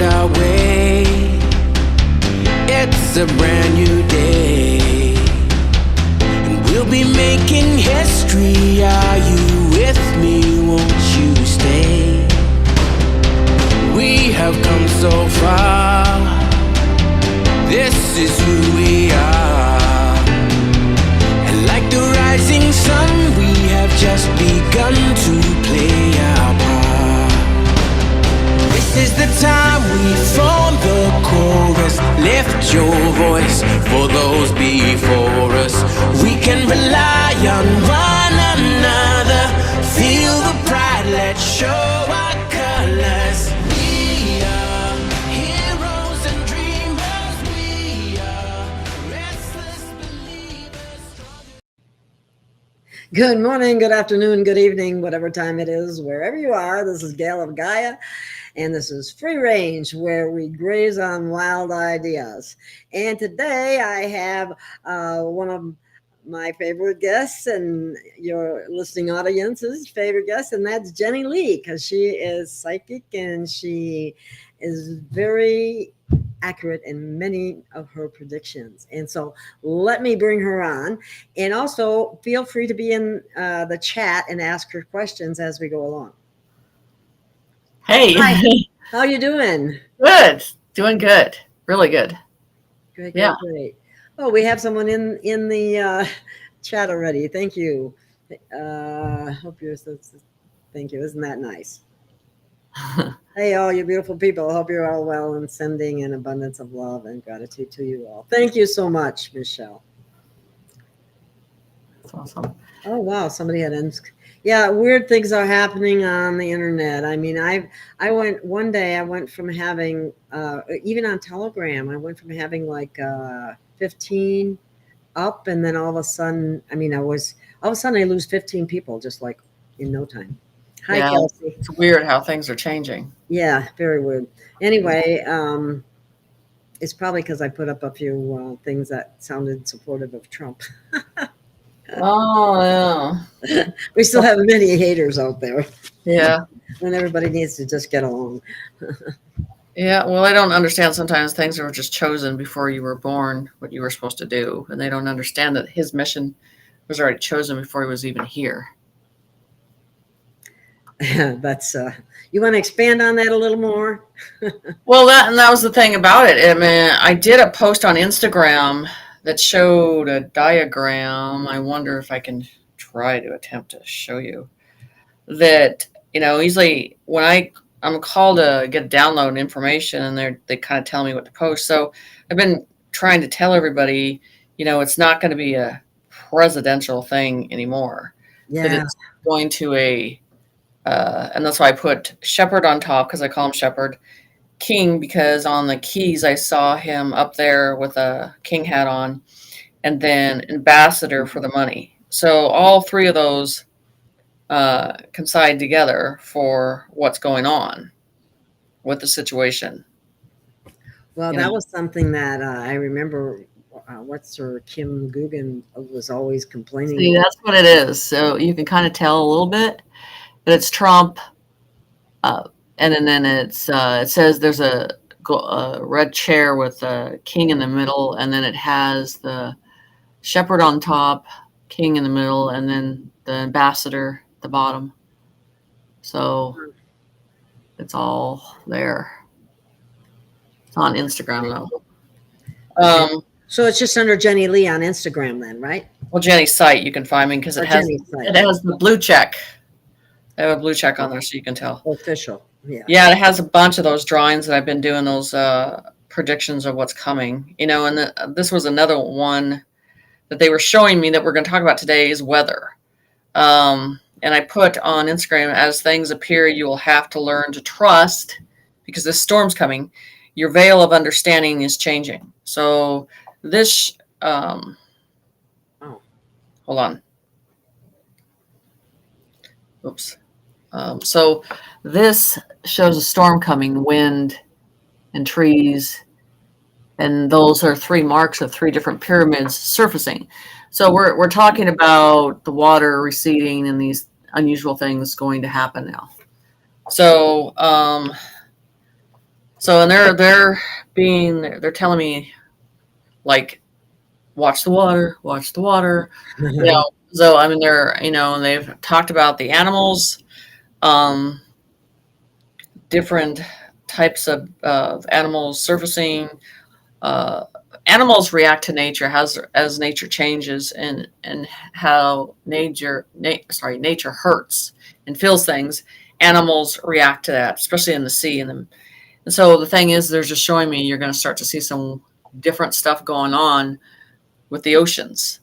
our way. It's a brand new day, and we'll be making history. Are you with me? Won't you stay? We have come so far. This is who we are. And like the rising sun, we have just begun to play our part. This is the time we form the chorus. Lift your voice for those before us. We can rely on one another. Feel the pride, let's show our colors. We are heroes and dreamers. We are restless believers. Good morning, good afternoon, good evening, whatever time it is, wherever you are. This is Gail of Gaia, and this is Free Range, where we graze on wild ideas. And today I have one of my favorite guests and your listening audience's favorite guest, and that's Jenny Lee, because she is psychic and she is very accurate in many of her predictions. And so let me bring her on, and also feel free to be in the chat and ask her questions as we go along. Hey. Hi. How you doing? Good. Doing good. Really good. Great, Yeah. great. Oh, we have someone in the chat already. Thank you. Hope you're so, thank you. Isn't that nice? Hey, all you beautiful people. Hope you're all well and sending an abundance of love and gratitude to you all. Thank you so much, Michelle. That's awesome. Oh, wow. Somebody had yeah, weird things are happening on the internet. I mean, I went one day, I went from having, even on Telegram, I went from having like 15 up, and then all of a sudden, I mean, all of a sudden I lose 15 people just like in no time. Hi, Yeah, Kelsey. it's weird how things are changing. Yeah, very weird. Anyway, it's probably because I put up a few things that sounded supportive of Trump. Oh, yeah. We still have many haters out there. Yeah. And everybody needs to just get along. Yeah, well, I don't understand sometimes things were just chosen before you were born, what you were supposed to do. And they don't understand that his mission was already chosen before he was even here. That's you want to expand on that a little more? Well, that was the thing about it. I mean, I did a post on Instagram that showed a diagram. I wonder if I can try to attempt to show you that, usually when I'm called to get download information, and they kind of tell me what to post. So I've been trying to tell everybody, it's not going to be a presidential thing anymore. Yeah. That it's going to and that's why I put Shepherd on top, because I call him Shepherd. King, because on the keys I saw him up there with a king hat on, and then ambassador for the money. So all three of those coincide together for what's going on with the situation. Well, that was something that I remember. What's her Kim Guggen was always complaining. See, that's what it is. So you can kind of tell a little bit, but it's Trump. And then it says there's a red chair with a king in the middle, and then it has the shepherd on top, king in the middle, and then the ambassador at the bottom. So it's all there. It's on Instagram though. So it's just under Jenny Lee on Instagram then, right? Well, Jenny's site you can find me because it has the blue check. I have a blue check on there so you can tell. Official. Yeah. Yeah, it has a bunch of those drawings that I've been doing, those predictions of what's coming. And this was another one that they were showing me that we're going to talk about today is weather. And I put on Instagram, as things appear, you will have to learn to trust, because this storm's coming. Your veil of understanding is changing. So this, hold on. Oops. So this shows a storm coming, wind and trees, and those are three marks of three different pyramids surfacing. So we're talking about the water receding and these unusual things going to happen now. So So, and they're telling me, like, watch the water, watch the water. So I mean, and they've talked about the animals, um, different types of animals surfacing. Uh, Animals react to nature as nature changes, and how nature hurts and feels things. Animals react to that, especially in the sea. And so the thing is, they're just showing me you're going to start to see some different stuff going on with the oceans,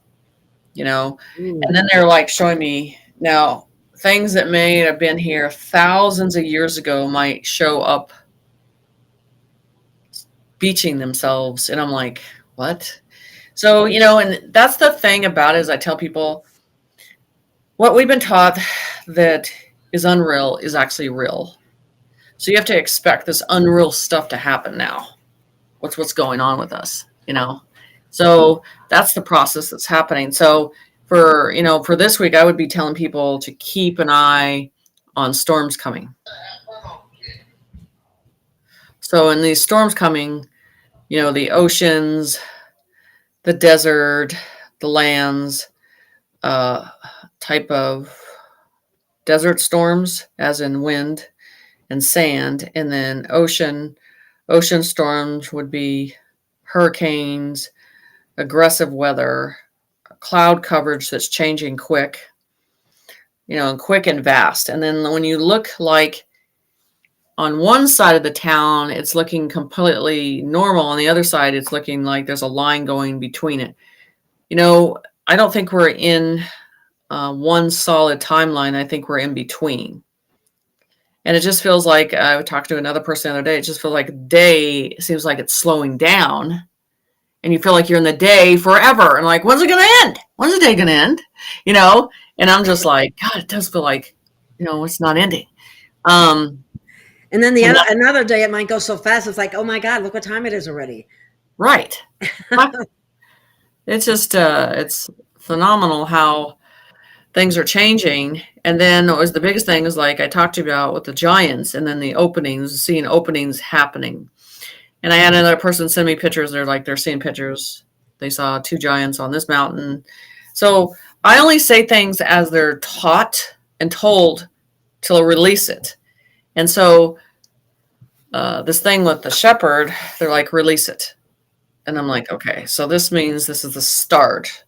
and then they're like showing me now things that may have been here thousands of years ago might show up beaching themselves. And I'm like, what? So, and that's the thing about it, is I tell people what we've been taught that is unreal is actually real. So you have to expect this unreal stuff to happen now. What's going on with us, So that's the process that's happening. So for this week, I would be telling people to keep an eye on storms coming. So in these storms coming, the oceans, the desert, the lands, type of desert storms, as in wind and sand, and then ocean storms would be hurricanes, aggressive weather, cloud coverage that's changing quick, and quick and vast. And then when you look, like, on one side of the town, it's looking completely normal. On the other side, it's looking like there's a line going between it. I don't think we're in one solid timeline. I think we're in between. And it just feels like, I talked to another person the other day, it just feels like a day seems like it's slowing down. And you feel like you're in the day forever. And like, when's it going to end? When's the day going to end? And I'm just like, God, it does feel like, it's not ending. And then another day it might go so fast. It's like, oh my God, look what time it is already. Right. It's just, it's phenomenal how things are changing. And then what was the biggest thing is, like I talked to you about with the giants, and then the openings, seeing openings happening. And I had another person send me pictures. They're seeing pictures. They saw 2 giants on this mountain. So I only say things as they're taught and told till I release it. And so this thing with the shepherd, they're like, release it. And I'm like, okay, so this means this is the start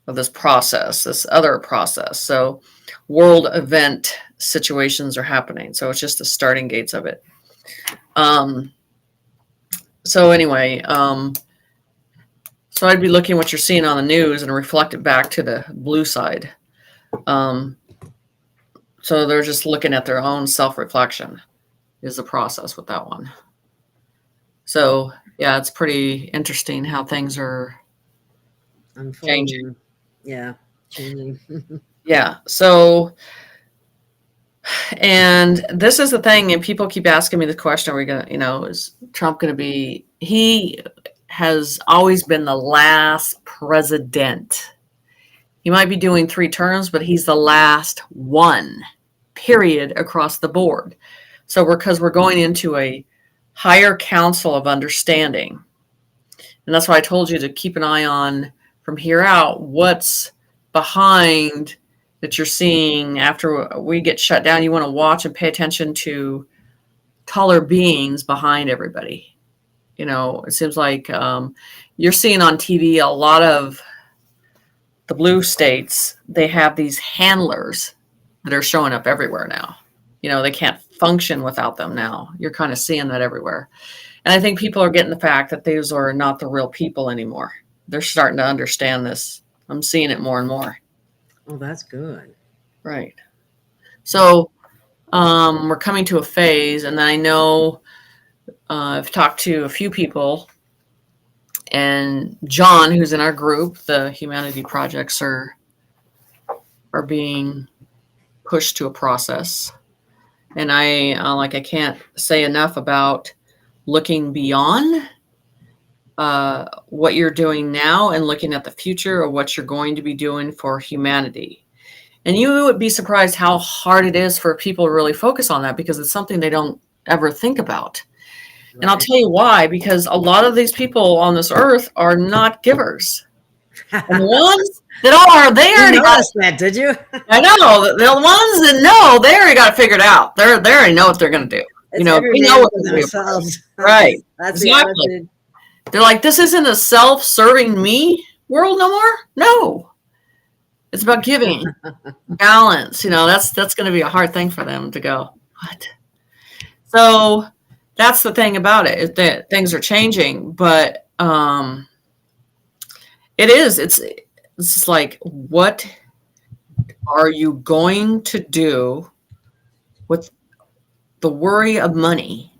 of this process, this other process. So world event situations are happening. So it's just the starting gates of it. So anyway, so I'd be looking what you're seeing on the news and reflect it back to the blue side. So they're just looking at their own self-reflection is the process with that one. So yeah, it's pretty interesting how things are changing. Yeah, changing. Yeah. So, and this is the thing, and people keep asking me the question: are we going to, is Trump going to be? He has always been the last president. He might be doing 3 terms, but he's the last one, period, across the board. So because we're going into a higher council of understanding. And that's why I told you to keep an eye on, from here out, what's behind that you're seeing after we get shut down. You want to watch and pay attention to taller beings behind everybody. It seems like you're seeing on TV a lot of the blue states. They have these handlers that are showing up everywhere now. They can't function without them now. You're kind of seeing that everywhere. And I think people are getting the fact that these are not the real people anymore. They're starting to understand this. I'm seeing it more and more. Oh, that's good. Right. So we're coming to a phase, and I know I've talked to a few people, and John, who's in our group, the Humanity Projects are being pushed to a process. And I can't say enough about looking beyond what you're doing now and looking at the future of what you're going to be doing for humanity. And you would be surprised how hard it is for people to really focus on that, because it's something they don't ever think about. And I'll tell you why, because a lot of these people on this earth are not givers. And the ones that are, they already noticed that, did you? I know. The ones that know, they already got it figured out. They already know what they're going to do. It's they know what they're going to do. Right. That's exactly. The attitude. They're like, this isn't a self-serving me world no more. No. It's about giving, balance. That's going to be a hard thing for them to go, what? So that's the thing about it, is that things are changing, but it's like, what are you going to do with the worry of money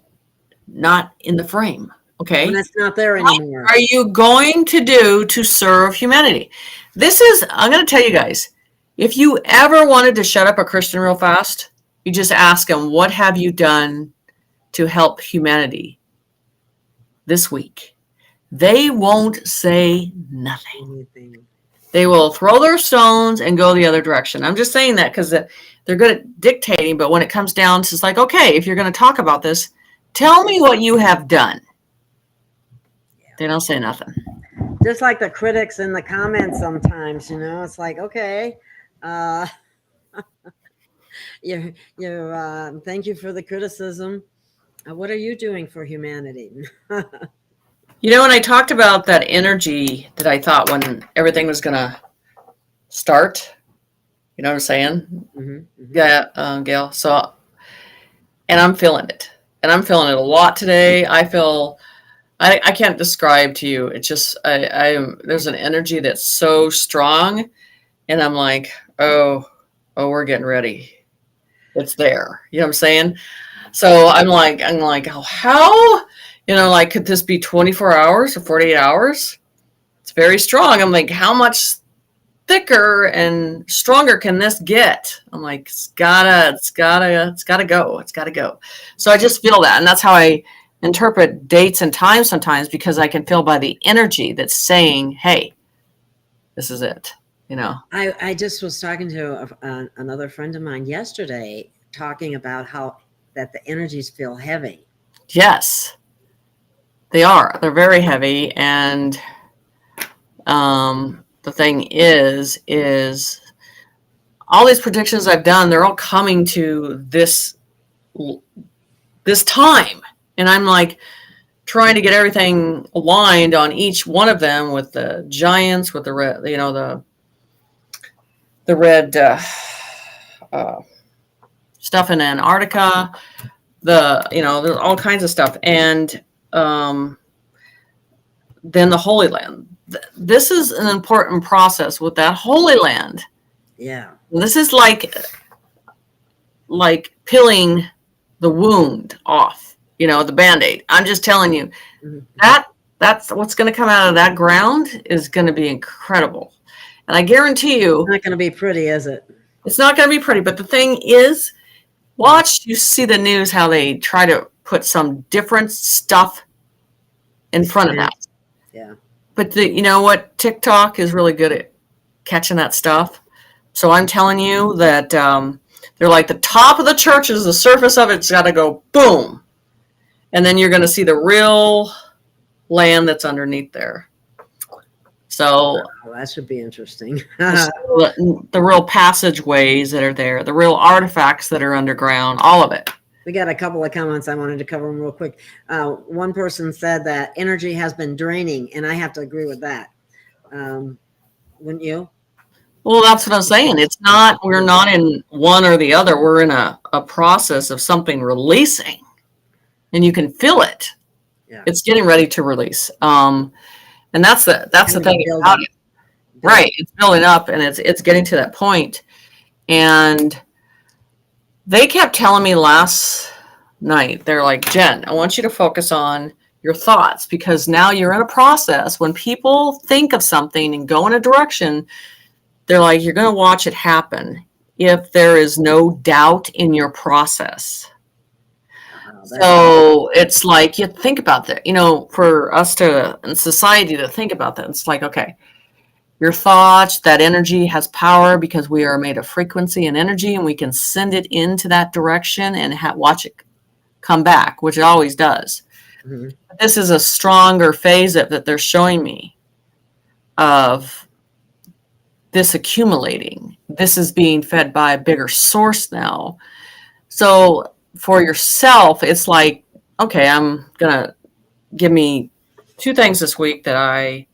not in the frame? Okay. When it's not there anymore. What are you going to do to serve humanity? I'm going to tell you guys, if you ever wanted to shut up a Christian real fast, you just ask them, what have you done to help humanity this week? They won't say nothing. They will throw their stones and go the other direction. I'm just saying that because they're good at dictating, but when it comes down to, it's like, okay, if you're going to talk about this, tell me what you have done. They don't say nothing. Just like the critics in the comments sometimes, it's like, okay, you're thank you for the criticism. What are you doing for humanity? When I talked about that energy that I thought when everything was going to start, you know what I'm saying? Mm-hmm. Yeah, Gail. So, and I'm feeling it. And I'm feeling it a lot today. I feel, I can't describe to you. It's just, there's an energy that's so strong. And I'm like, oh, we're getting ready. It's there. You know what I'm saying? So I'm like, oh, how? Could this be 24 hours or 48 hours? It's very strong. I'm like, how much thicker and stronger can this get? I'm like, it's gotta go. It's gotta go. So I just feel that. And that's how I interpret dates and times sometimes, because I can feel by the energy that's saying, hey, this is it. I just was talking to another friend of mine yesterday, talking about how that the energies feel heavy. Yes. They are. They're very heavy. And the thing is all these predictions I've done, they're all coming to this time. And I'm like trying to get everything aligned on each one of them, with the giants, with the red, the red stuff in Antarctica, there's all kinds of stuff. And then the Holy Land. This is an important process with that Holy Land. Yeah. This is like peeling the wound off, the Band-Aid. I'm just telling you, that's what's going to come out of that ground is going to be incredible. And I guarantee you, it's not going to be pretty, is it? It's not going to be pretty. But the thing is, you see the news, how they try to put some different stuff in front of that. Yeah. But you know what? TikTok is really good at catching that stuff. So I'm telling you that they're like, the top of the church is the surface of it's got to go boom. And then you're going to see the real land that's underneath there. So that should be interesting. the real passageways that are there, the real artifacts that are underground, all of it. We got a couple of comments. I wanted to cover them real quick. One person said that energy has been draining, and I have to agree with that. Wouldn't you? Well, that's what I'm saying. We're not in one or the other. We're in a process of something releasing, and you can feel it. Yeah. It's getting ready to release. And that's the thing about it. Right. It's building up, and it's getting to that point. And they kept telling me last night, they're like, Jen, I want you to focus on your thoughts, because now you're in a process. When people think of something and go in a direction, they're like, you're going to watch it happen if there is no doubt in your process. So it's like, you think about that, for us in society to think about that. It's like, okay, your thoughts, that energy has power, because we are made of frequency and energy, and we can send it into that direction and watch it come back, which it always does. Mm-hmm. This is a stronger phase that they're showing me of this accumulating. This is being fed by a bigger source now. So for yourself, it's like, okay, I'm going to give me 2 things this week that I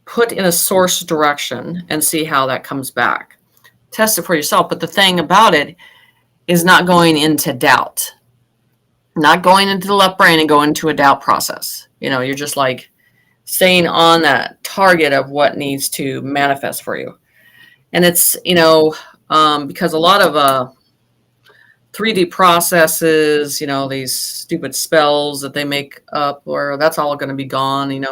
put in a source direction and see how that comes back. Test it for yourself. But the thing about it is not going into doubt, not going into the left brain and going into a doubt process. You're just like staying on that target of what needs to manifest for you. And it's, because a lot of 3D processes, these stupid spells that they make up, or that's all going to be gone, and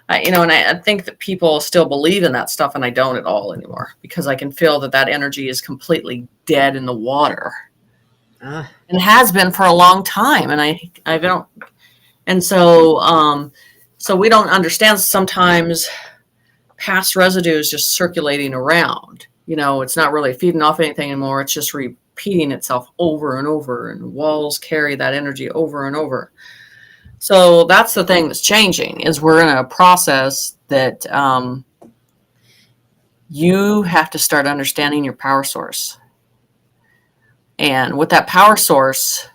I think that people still believe in that stuff, and I don't at all anymore, because I can feel that energy is completely dead in the water. And has been for a long time, and I don't, and so we don't understand sometimes past residue is just circulating around. It's not really feeding off anything anymore. It's just repeating itself over and over, and walls carry that energy over and over. So that's the thing that's changing, is we're in a process that you have to start understanding your power source. And with that power source,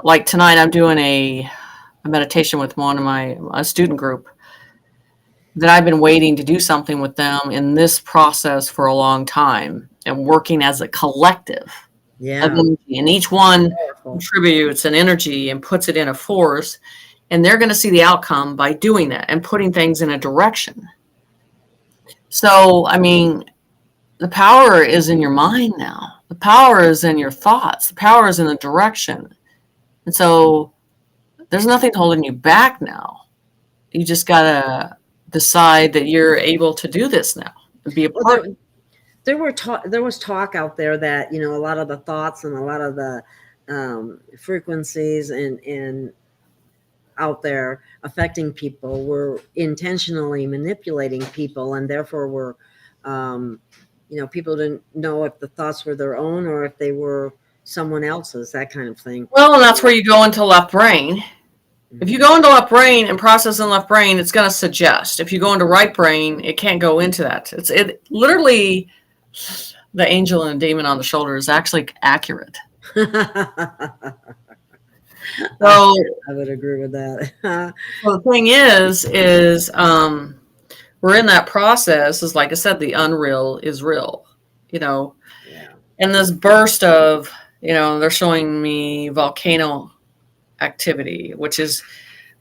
like tonight, I'm doing a meditation with one of a student group that I've been waiting to do something with them in this process for a long time, and working as a collective of energy. And each one contributes an energy and puts it in a force, and they're going to see the outcome by doing that and putting things in a direction. So, the power is in your mind now. The power is in your thoughts. The power is in the direction. And so there's nothing holding you back now. You just got to decide that you're able to do this now and be a part. There was talk out there that, a lot of the thoughts and a lot of the frequencies and out there affecting people were intentionally manipulating people, and therefore were people didn't know if the thoughts were their own or if they were someone else's, that kind of thing. Well, and that's where you go into left brain. Mm-hmm. If you go into left brain and process in left brain, it's going to suggest. If you go into right brain, it can't go into that. It literally, the angel and the demon on the shoulder is actually accurate. So I would agree with that. Well, the thing is we're in that process. Is like I said, the unreal is real, And this burst of, they're showing me volcano activity, which is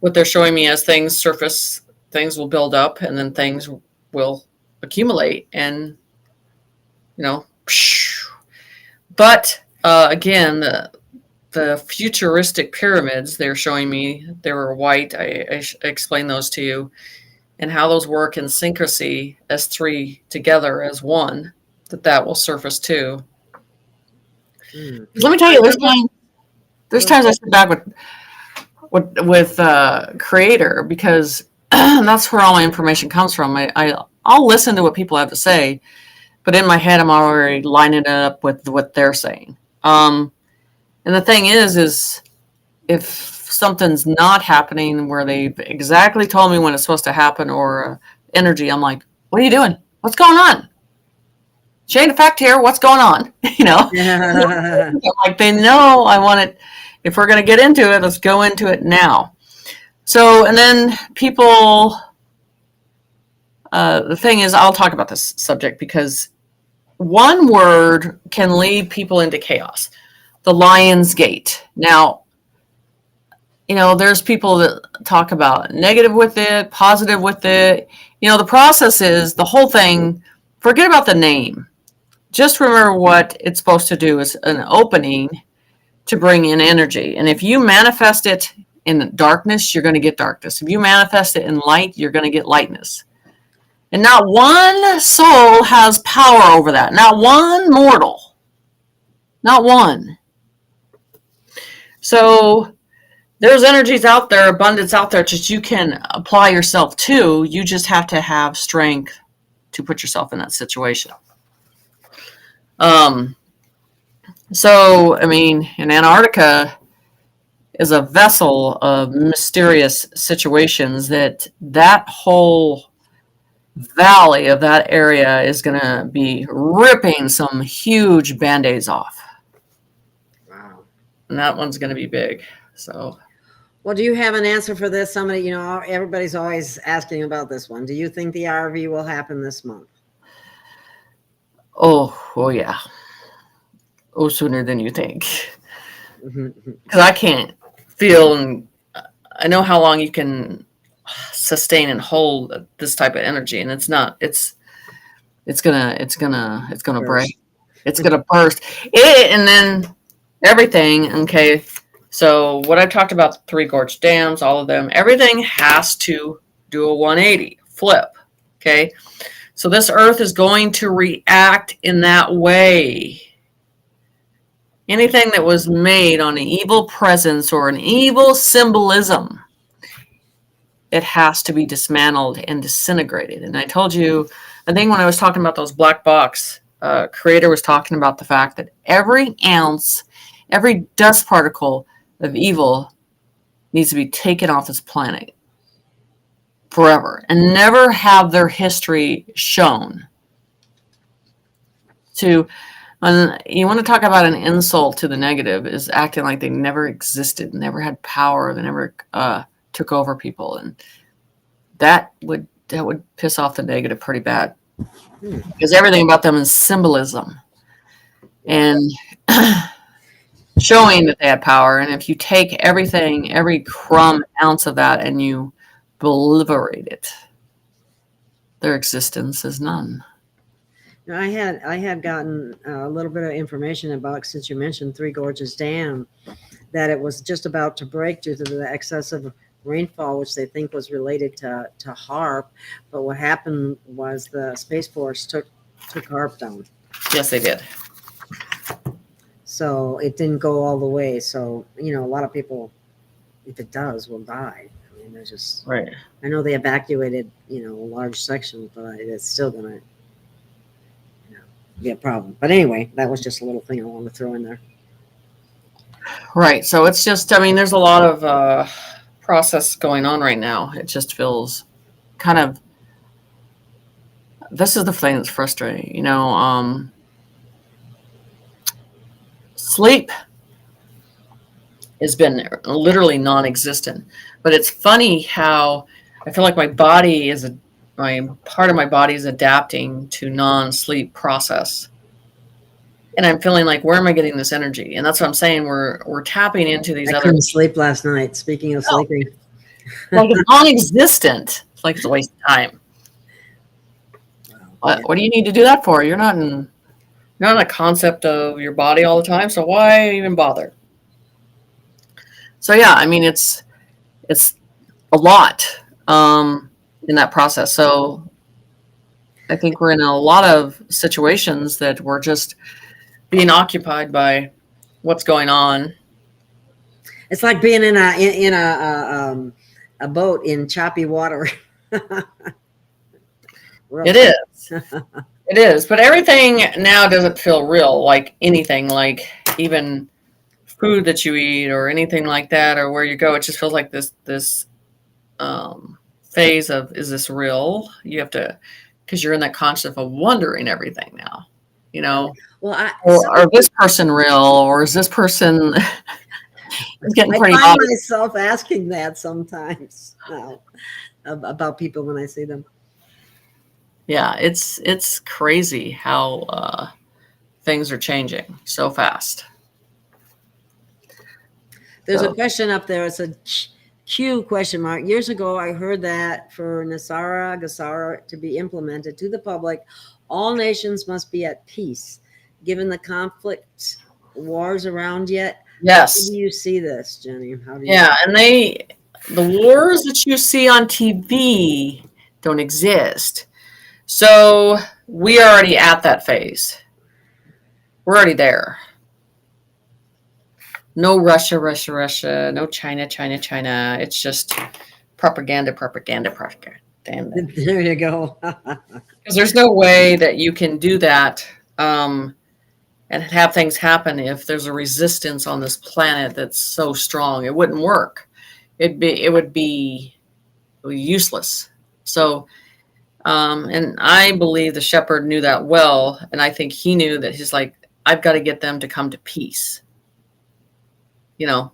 what they're showing me as things surface, things will build up, and then things will accumulate, and, but again, the futuristic pyramids they're showing me, they were white. I explained those to you, and how those work in syncrasy as 3 together as 1, that will surface too. Let me tell you, there's times I sit back with Creator, because that's where all my information comes from. I'll listen to what people have to say, but in my head, I'm already lining it up with what they're saying. And the thing is if something's not happening where they've exactly told me when it's supposed to happen, or energy, I'm like, what are you doing? What's going on? Chain effect here. What's going on? Like, they know I want it. If we're going to get into it, let's go into it now. So, and then people, the thing is, I'll talk about this subject because one word can lead people into chaos. The Lion's Gate. Now, there's people that talk about negative with it, positive with it. The process is the whole thing. Forget about the name. Just remember what it's supposed to do is an opening to bring in energy. And if you manifest it in darkness, you're going to get darkness. If you manifest it in light, you're going to get lightness. And not one soul has power over that. Not one mortal. Not one. So there's energies out there, abundance out there that you can apply yourself to. You just have to have strength to put yourself in that situation. So, in Antarctica, is a vessel of mysterious situations that whole valley of that area is going to be ripping some huge band-aids off. Wow. And that one's going to be big. So, well, do you have an answer for this? Somebody, you know, everybody's always asking about this one. Do you think the RV will happen this month? oh yeah. Oh, sooner than you think. Mm-hmm. Because I can't feel, and I know how long you can sustain and hold this type of energy, and it's gonna break. It's gonna burst. And then everything. Okay, so what I talked about, the three gorge dams, all of them, everything has to do a 180 flip. Okay, so this Earth is going to react in that way. Anything that was made on an evil presence or an evil symbolism, it has to be dismantled and disintegrated. And I told you, I think when I was talking about those black box, creator was talking about the fact that every ounce, every dust particle of evil needs to be taken off this planet forever and never have their history shown. You want to talk about an insult to the negative, is acting like they never existed, never had power, they never took over people, and that would piss off the negative pretty bad, because everything about them is symbolism and showing that they had power. And if you take everything, every crumb ounce of that, and you obliterate it, their existence is none. I had gotten a little bit of information about, since you mentioned Three Gorges Dam, that it was just about to break due to the excessive rainfall, which they think was related to HAARP. But what happened was the Space Force took HAARP down. Yes, they did. So it didn't go all the way. So, you know, a lot of people, if it does, will die. I mean, there's just, right. I know they evacuated, you know, a large section, but it's still going to, be a problem. But anyway, that was just a little thing I wanted to throw in there. Right. So it's just, I mean, there's a lot of process going on right now. It just feels kind of, this is the thing that's frustrating, you know. Sleep has been literally non-existent, but it's funny how I feel like my part of my body is adapting to non-sleep process. And I'm feeling like, where am I getting this energy? And that's what I'm saying. We're tapping into these I couldn't sleep last night. Speaking of sleeping. Like it's non-existent. It's like it's a waste of time. What do you need to do that for? You're not in a concept of your body all the time, so why even bother? So yeah, I mean, it's a lot. In that process. So I think we're in a lot of situations that we're just being occupied by what's going on. It's like being in a boat in choppy water. It is. It is. But everything now doesn't feel real, like anything, like even food that you eat or anything like that, or where you go. It just feels like this phase of, is this real? You have to, because you're in that conscious of wondering everything now, you know. Well, or this person real, or is this person getting pretty I find myself asking that sometimes now about people when I see them. Yeah, it's crazy how things are changing so fast. There's a question up there. It's a Q question mark. Years ago, I heard that for Gesara to be implemented to the public, all nations must be at peace. Given the conflict, wars around yet, yes. How do you see this, Jenny? How do you and the wars that you see on TV don't exist. So we are already at that phase. We're already there. No Russia. No China. It's just propaganda. There you go. Because there's no way that you can do that and have things happen if there's a resistance on this planet that's so strong. It wouldn't work. It would be useless. So, and I believe the shepherd knew that well, and I think he knew that he's like, I've got to get them to come to peace. You know,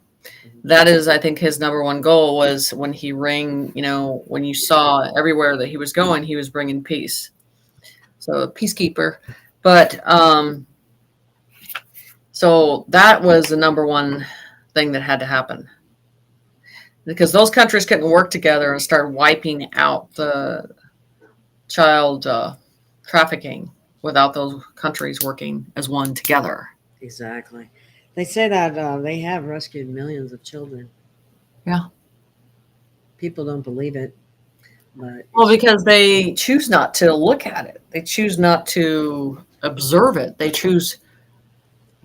that is, I think, his number one goal was when he rang, you know, when you saw everywhere that he was going, he was bringing peace. So peacekeeper. But so that was the number one thing that had to happen, because those countries couldn't work together and start wiping out the child trafficking without those countries working as one together. Exactly. They say that they have rescued millions of children. Yeah. People don't believe it. But well, because they choose not to look at it. They choose not to observe it. They choose.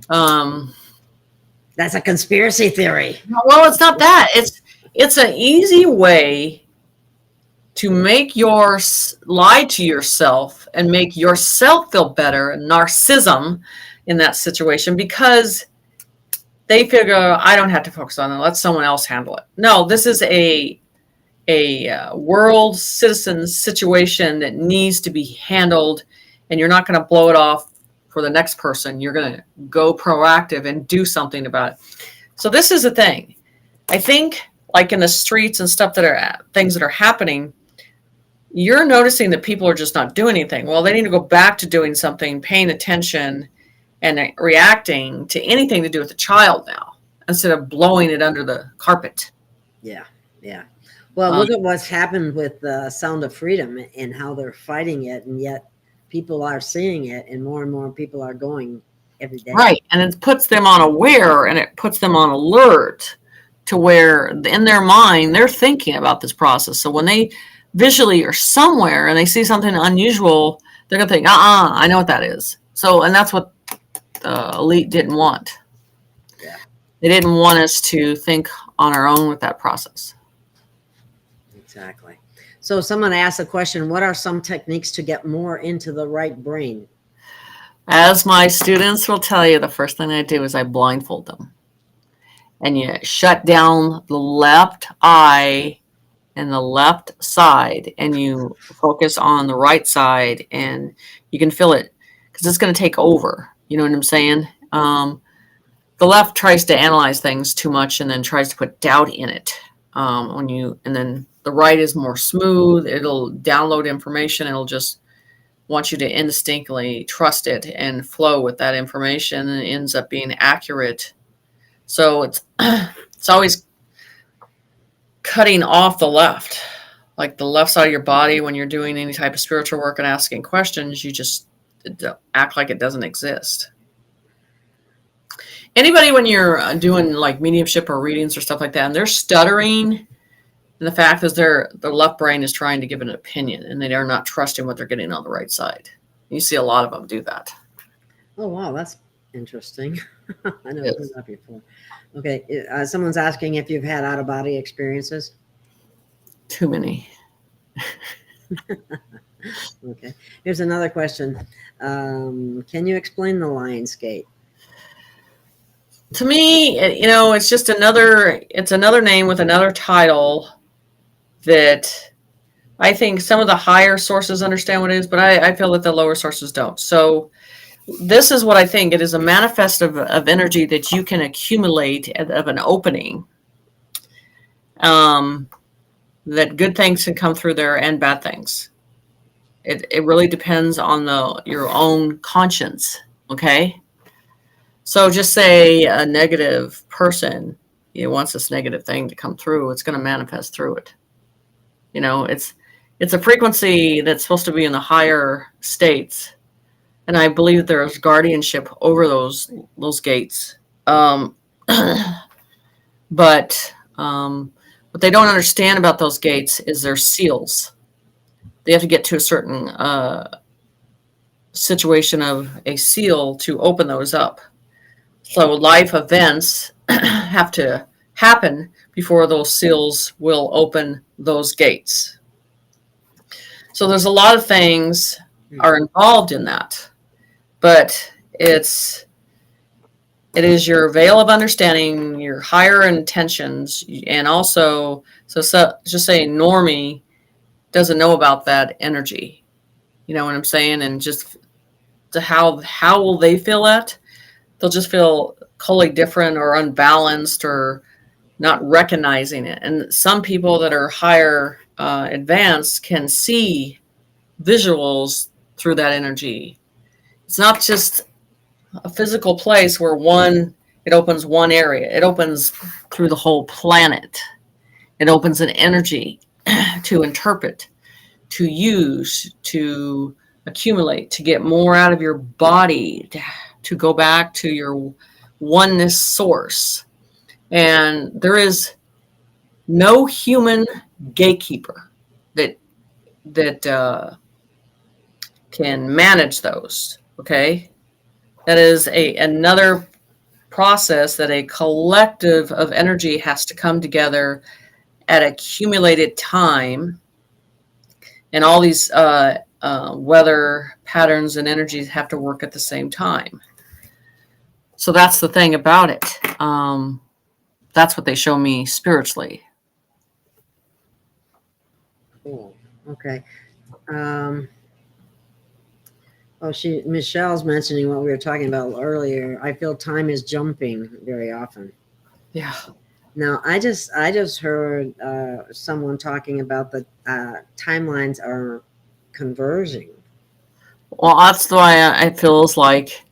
That's a conspiracy theory. Well, it's not that. It's an easy way to make lie to yourself and make yourself feel better, and narcissism in that situation, because they figure, I don't have to focus on it. Let someone else handle it. No, this is a world citizen situation that needs to be handled, and you're not going to blow it off for the next person. You're going to go proactive and do something about it. So this is the thing. I think, like in the streets and stuff things that are happening, you're noticing that people are just not doing anything. Well, they need to go back to doing something, paying attention, and reacting to anything to do with the child now, instead of blowing it under the carpet. Yeah, yeah. Well, look at what's happened with the Sound of Freedom and how they're fighting it, and yet people are seeing it, and more people are going every day. Right, and it puts them on aware, and it puts them on alert to where in their mind they're thinking about this process. So when they visually are somewhere and they see something unusual, they're going to think, I know what that is. So, and that's what the elite didn't want. Yeah. They didn't want us to think on our own with that process. Exactly. So someone asked a question, what are some techniques to get more into the right brain? As my students will tell you, the first thing I do is I blindfold them. And you shut down the left eye and the left side, and you focus on the right side, and you can feel it because it's going to take over. You know what I'm saying? The left tries to analyze things too much and then tries to put doubt in it. And then the right is more smooth. It'll download information. It'll just want you to instinctively trust it and flow with that information, and it ends up being accurate. So it's always cutting off the left, like the left side of your body. When you're doing any type of spiritual work and asking questions, you just act like it doesn't exist. Anybody, when you're doing like mediumship or readings or stuff like that, and they're stuttering, and the fact is their left brain is trying to give an opinion, and they are not trusting what they're getting on the right side. You see a lot of them do that. Oh, wow. That's interesting. I never heard that before. Okay. Someone's asking if you've had out-of-body experiences. Too many. Okay. Here's another question. Can you explain the Lion's Gate? To me, it's just another name with another title that I think some of the higher sources understand what it is, but I feel that the lower sources don't. So this is what I think. It is a manifest of energy that you can accumulate of an opening. That good things can come through there and bad things. It really depends on your own conscience. Okay. So just say a negative person, wants this negative thing to come through, it's going to manifest through it. It's a frequency that's supposed to be in the higher states. And I believe there's guardianship over those gates. But what they don't understand about those gates is their seals. They have to get to a certain situation of a seal to open those up. So life events have to happen before those seals will open those gates. So there's a lot of things are involved in that, but it's It is your veil of understanding, your higher intentions, and also, so just say normie doesn't know about that energy. You know what I'm saying? And just to how will they feel that? They'll just feel totally different or unbalanced or not recognizing it. And some people that are higher advanced can see visuals through that energy. It's not just a physical place where it opens one area. It opens through the whole planet. It opens an energy to interpret, to use, to accumulate, to get more out of your body, to go back to your oneness source. And there is no human gatekeeper that can manage those. Okay, that is another process that a collective of energy has to come together at accumulated time, and all these weather patterns and energies have to work at the same time. So that's the thing about it. That's what they show me spiritually. Cool. Okay. Michelle's mentioning what we were talking about earlier. I feel time is jumping very often. Yeah. Now, I just heard someone talking about the timelines are converging. Well, that's why it feels like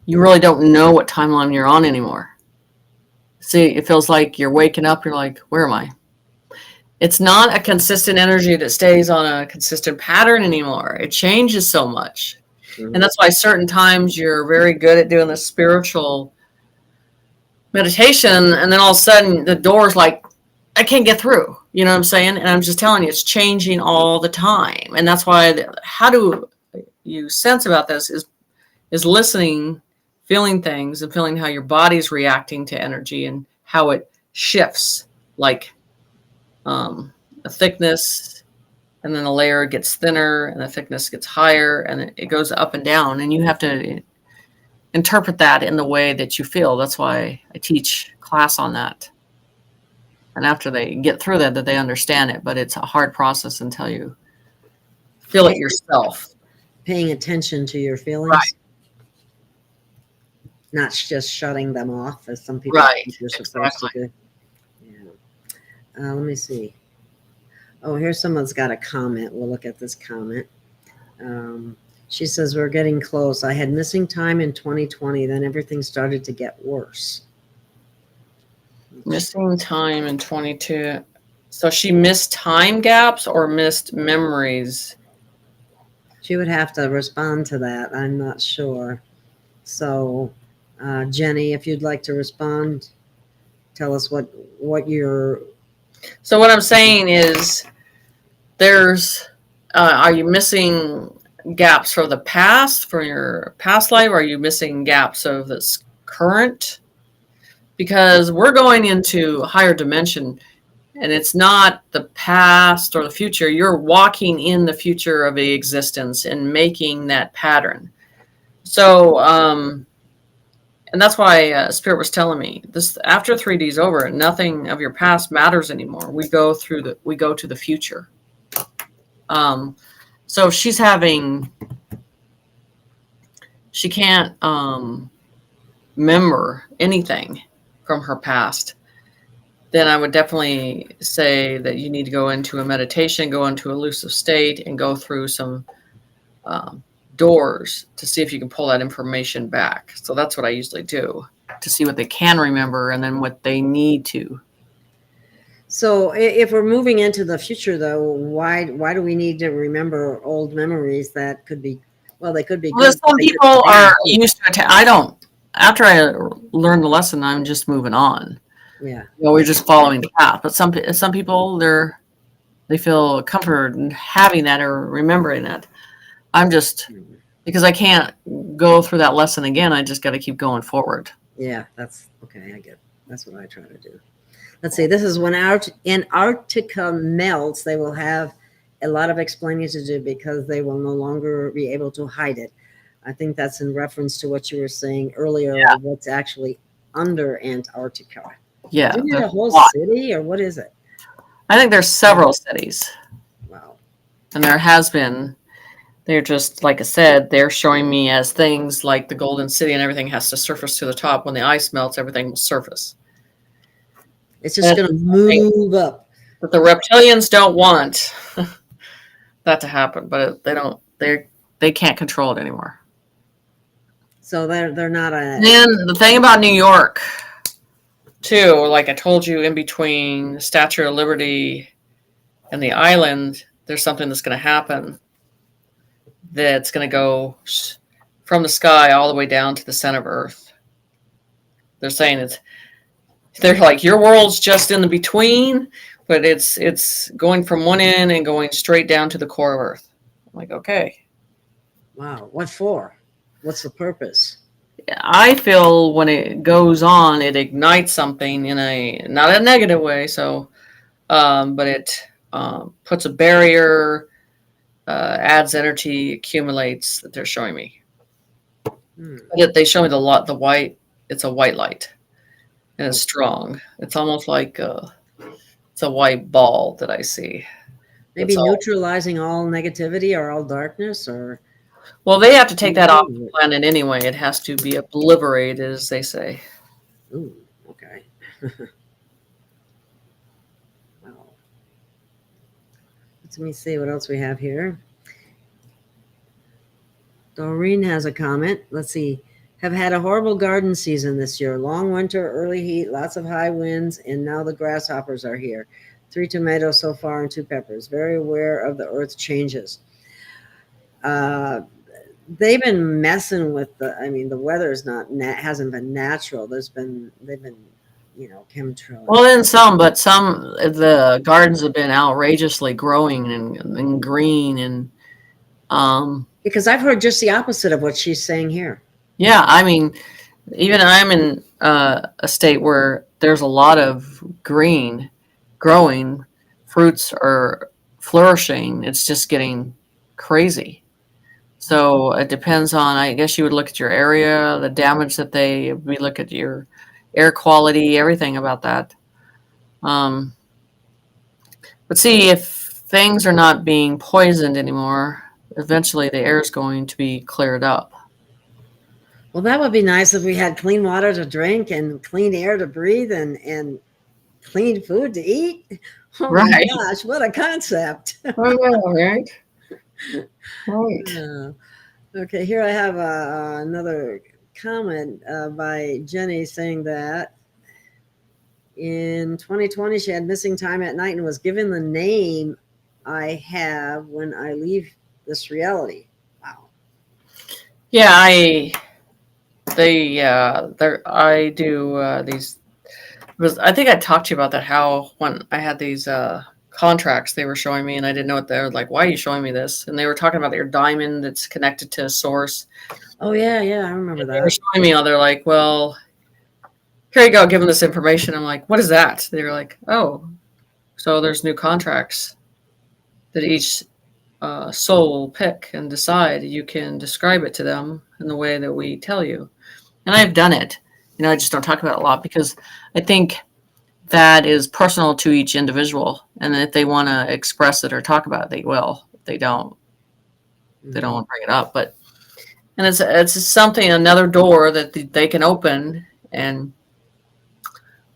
you really don't know what timeline you're on anymore. See, it feels like you're waking up. You're like, where am I? It's not a consistent energy that stays on a consistent pattern anymore. It changes so much. Mm-hmm. And that's why certain times you're very good at doing the spiritual meditation, and then all of a sudden the door's like, I can't get through. You know what I'm saying? And I'm just telling you, it's changing all the time. And that's why, how do you sense about this is listening, feeling things, and feeling how your body's reacting to energy and how it shifts, like a thickness, and then the layer gets thinner and the thickness gets higher, and it goes up and down, and you have to interpret that in the way that you feel. That's why I teach class on that. And after they get through that they understand it, but it's a hard process until you feel it yourself. Paying attention to your feelings. Right. Not just shutting them off as some people think you're supposed to do. Yeah. Let me see. Oh, here's someone's got a comment. We'll look at this comment. She says, we're getting close. I had missing time in 2020. Then everything started to get worse. Missing time in 22. So she missed time gaps or missed memories? She would have to respond to that. I'm not sure. So, Jenny, if you'd like to respond, tell us what you're... So what I'm saying is there's, are you missing gaps from the past, from your past life? Or are you missing gaps of this current? Because we're going into a higher dimension, and it's not the past or the future. You're walking in the future of the existence and making that pattern. So, and that's why Spirit was telling me this: after 3D is over, nothing of your past matters anymore. We go to the future. So she's having, she can't remember anything from her past. Then I would definitely say that you need to go into a meditation, go into a elusive state, and go through some doors to see if you can pull that information back. So that's what I usually do, to see what they can remember and then what they need to. So if we're moving into the future, though, why do we need to remember old memories that could be, well, they could be well, good. Some people are used to it. I don't. After I learn the lesson, I'm just moving on. Yeah. We're just following the path. But some people, they feel comfort in having that or remembering that. I'm just, because I can't go through that lesson again, I just got to keep going forward. Yeah, that's okay. I get, that's what I try to do. Let's see. This is when Antarctica melts, they will have a lot of explaining to do because they will no longer be able to hide it. I think that's in reference to what you were saying earlier Yeah. of what's actually under Antarctica. Yeah. Isn't it There's a whole a lot. city or what is it? I think there's several cities, Wow. and there has been. They're just, like I said, they're showing me as things like the Golden City and everything has to surface to the top. When the ice melts, everything will surface. It's just going to move up. But the reptilians don't want that to happen, but they don't. They can't control it anymore. So they're not a. And then the thing about New York, too, like I told you, in between the Statue of Liberty and the island, there's something that's going to happen. That's going to go from the sky all the way down to the center of Earth. They're saying they're like, your world's just in the between, but it's going from one end and going straight down to the core of Earth. I'm like, okay. Wow. What for? What's the purpose? I feel when it goes on, it ignites something in not a negative way. So, but it puts a barrier, adds energy, accumulates, that they're showing me. Yet they show me the white. It's a white light, and it's strong. It's almost like it's a white ball that I see. Maybe neutralizing all negativity or all darkness, or well, they have to take that off the planet anyway. It has to be obliterated, as they say. Ooh, okay. Wow. Let me see what else we have here. Doreen has a comment. Let's see. Have had a horrible garden season this year. Long winter, early heat, lots of high winds, and now the grasshoppers are here. 3 tomatoes so far and 2 peppers. Very aware of the earth changes. They've been messing with the weather is hasn't been natural. They've been chemtrails. Well, in some, but some the gardens have been outrageously growing and green and because I've heard just the opposite of what she's saying here. Yeah, I mean, even I'm in a state where there's a lot of green growing, fruits are flourishing. It's just getting crazy. So it depends on, I guess you would look at your area, the damage that we look at your air quality, everything about that. But see, if things are not being poisoned anymore, eventually the air is going to be cleared up. Well, that would be nice if we had clean water to drink and clean air to breathe and clean food to eat. Oh right. My gosh, what a concept. Oh, yeah, right. Right. Okay, here I have another comment by Jenny saying that in 2020 she had missing time at night and was given the name I have when I leave this reality. Wow. Yeah, I do these. I think I talked to you about that. How when I had these contracts, they were showing me, and I didn't know what they were like. Why are you showing me this? And they were talking about your diamond that's connected to a source. Oh yeah, I remember that. They were showing me. They're like, well, here you go, give them this information. I'm like, what is that? They were like, oh, so there's new contracts that each soul will pick and decide. You can describe it to them in the way that we tell you. And I've done it. I just don't talk about it a lot because I think that is personal to each individual. And if they want to express it or talk about it, they will. If they don't, they don't want to bring it up. And it's something, another door that they can open and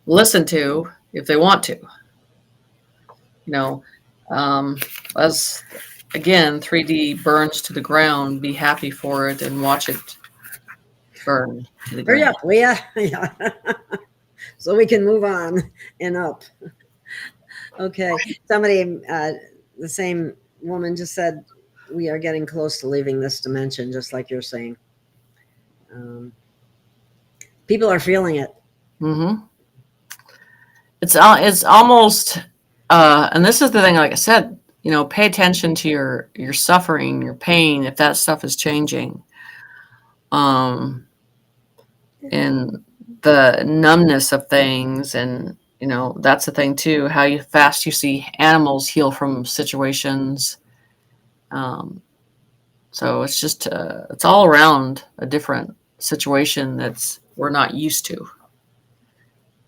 listen to if they want to. As again, 3D burns to the ground, be happy for it and watch it burn. Hurry up, yeah. So we can move on and up. Okay. Somebody, the same woman just said, we are getting close to leaving this dimension, just like you're saying. People are feeling it. Mm-hmm. It's almost, and this is the thing, like I said, pay attention to your suffering, your pain, if that stuff is changing. And the numbness of things, and that's the thing too, how fast you see animals heal from situations. So it's just it's all around a different situation that's we're not used to.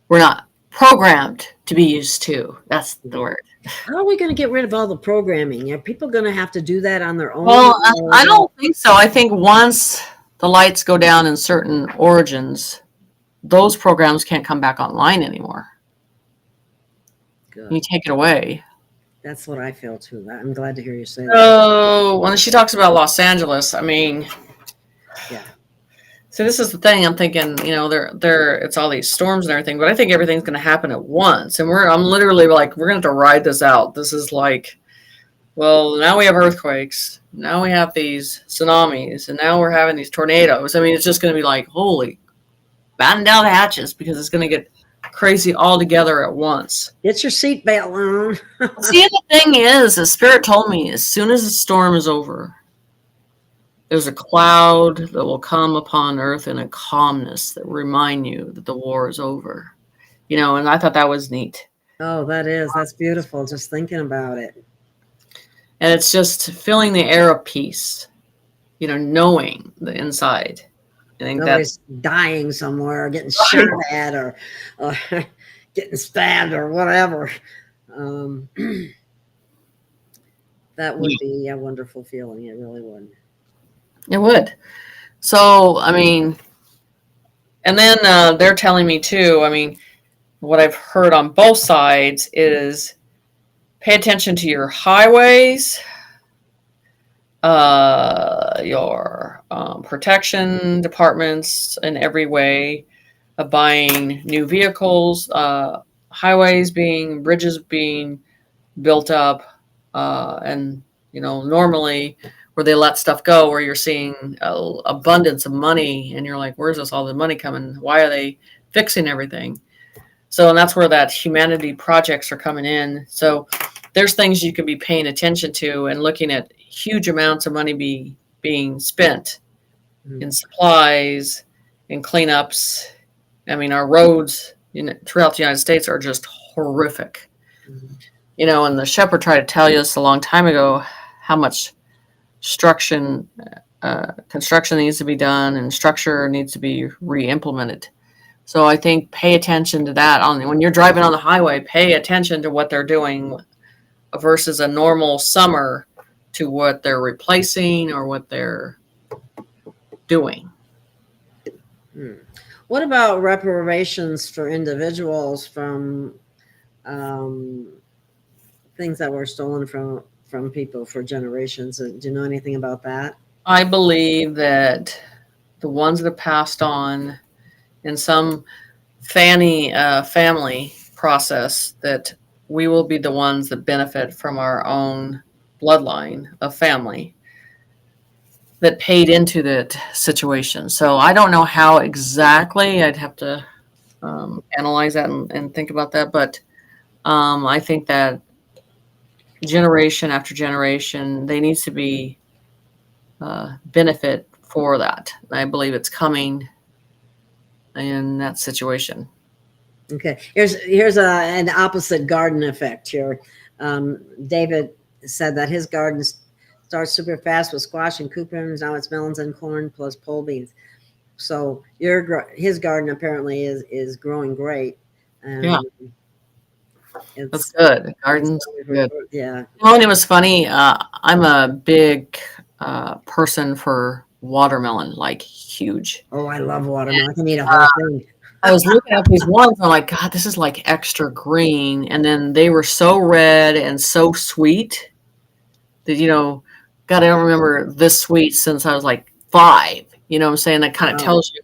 We're not programmed to be used to. That's the word. How are we going to get rid of all the programming? Are people going to have to do that on their own? Well, I don't think so. I think once the lights go down in certain origins, those programs can't come back online anymore. Good. You take it away. That's what I feel too. I'm glad to hear you say that. So when she talks about Los Angeles, I mean, Yeah. so this is the thing. I'm thinking, you know, it's all these storms and everything, but I think everything's going to happen at once, and I'm literally like, we're going to have to ride this out. This is like, well, now we have earthquakes, now we have these tsunamis, and now we're having these tornadoes. I mean, it's just going to be like, holy, batten down the hatches, because it's going to get crazy all together at once. Get your seatbelt on. See, the thing is, the spirit told me as soon as the storm is over, there's a cloud that will come upon earth in a calmness that will remind you that the war is over. You know, and I thought that was neat. Oh, that's beautiful. Just thinking about it. And it's just filling the air of peace, you know, knowing the inside. I think Nobody's dying somewhere, or getting shot at, or getting stabbed, or whatever. That would be a wonderful feeling. It really would. It would. So, I mean, and then they're telling me too, I mean, what I've heard on both sides is pay attention to your highways, your protection departments in every way, buying new vehicles, bridges being built up, and, you know, normally where they let stuff go, where you're seeing abundance of money, and you're like, where's all the money coming? Why are they fixing everything? So, and that's where that humanity projects are coming in. So there's things you can be paying attention to and looking at huge amounts of money being spent in supplies, in cleanups. I mean, our roads throughout the United States are just horrific. Mm-hmm. You know, and the shepherd tried to tell you this a long time ago, how much construction needs to be done, and structure needs to be re-implemented. So I think pay attention to that. When you're driving on the highway, pay attention to what they're doing versus a normal summer to what they're replacing or what they're doing. What about reparations for individuals from things that were stolen from people for generations? Do you know anything about that? I believe that the ones that are passed on in some family process, that we will be the ones that benefit from our own bloodline of family that paid into that situation. So I don't know how exactly. I'd have to analyze that and think about that. But I think that generation after generation, they needs to be benefit for that. And I believe it's coming in that situation. Okay, here's an opposite garden effect here. David said that his garden starts super fast with squash and coupons. Now it's melons and corn plus pole beans. So his garden apparently is growing great. Yeah, that's good. Garden's good. Yeah. Well, and it was funny. I'm a big person for watermelon, like huge. Oh, I love watermelon. I can eat a whole thing. I was looking at these ones. I'm like, God, this is like extra green. And then they were so red and so sweet that, you know, God, I don't remember this sweet since I was like 5. You know what I'm saying? That kind of tells you.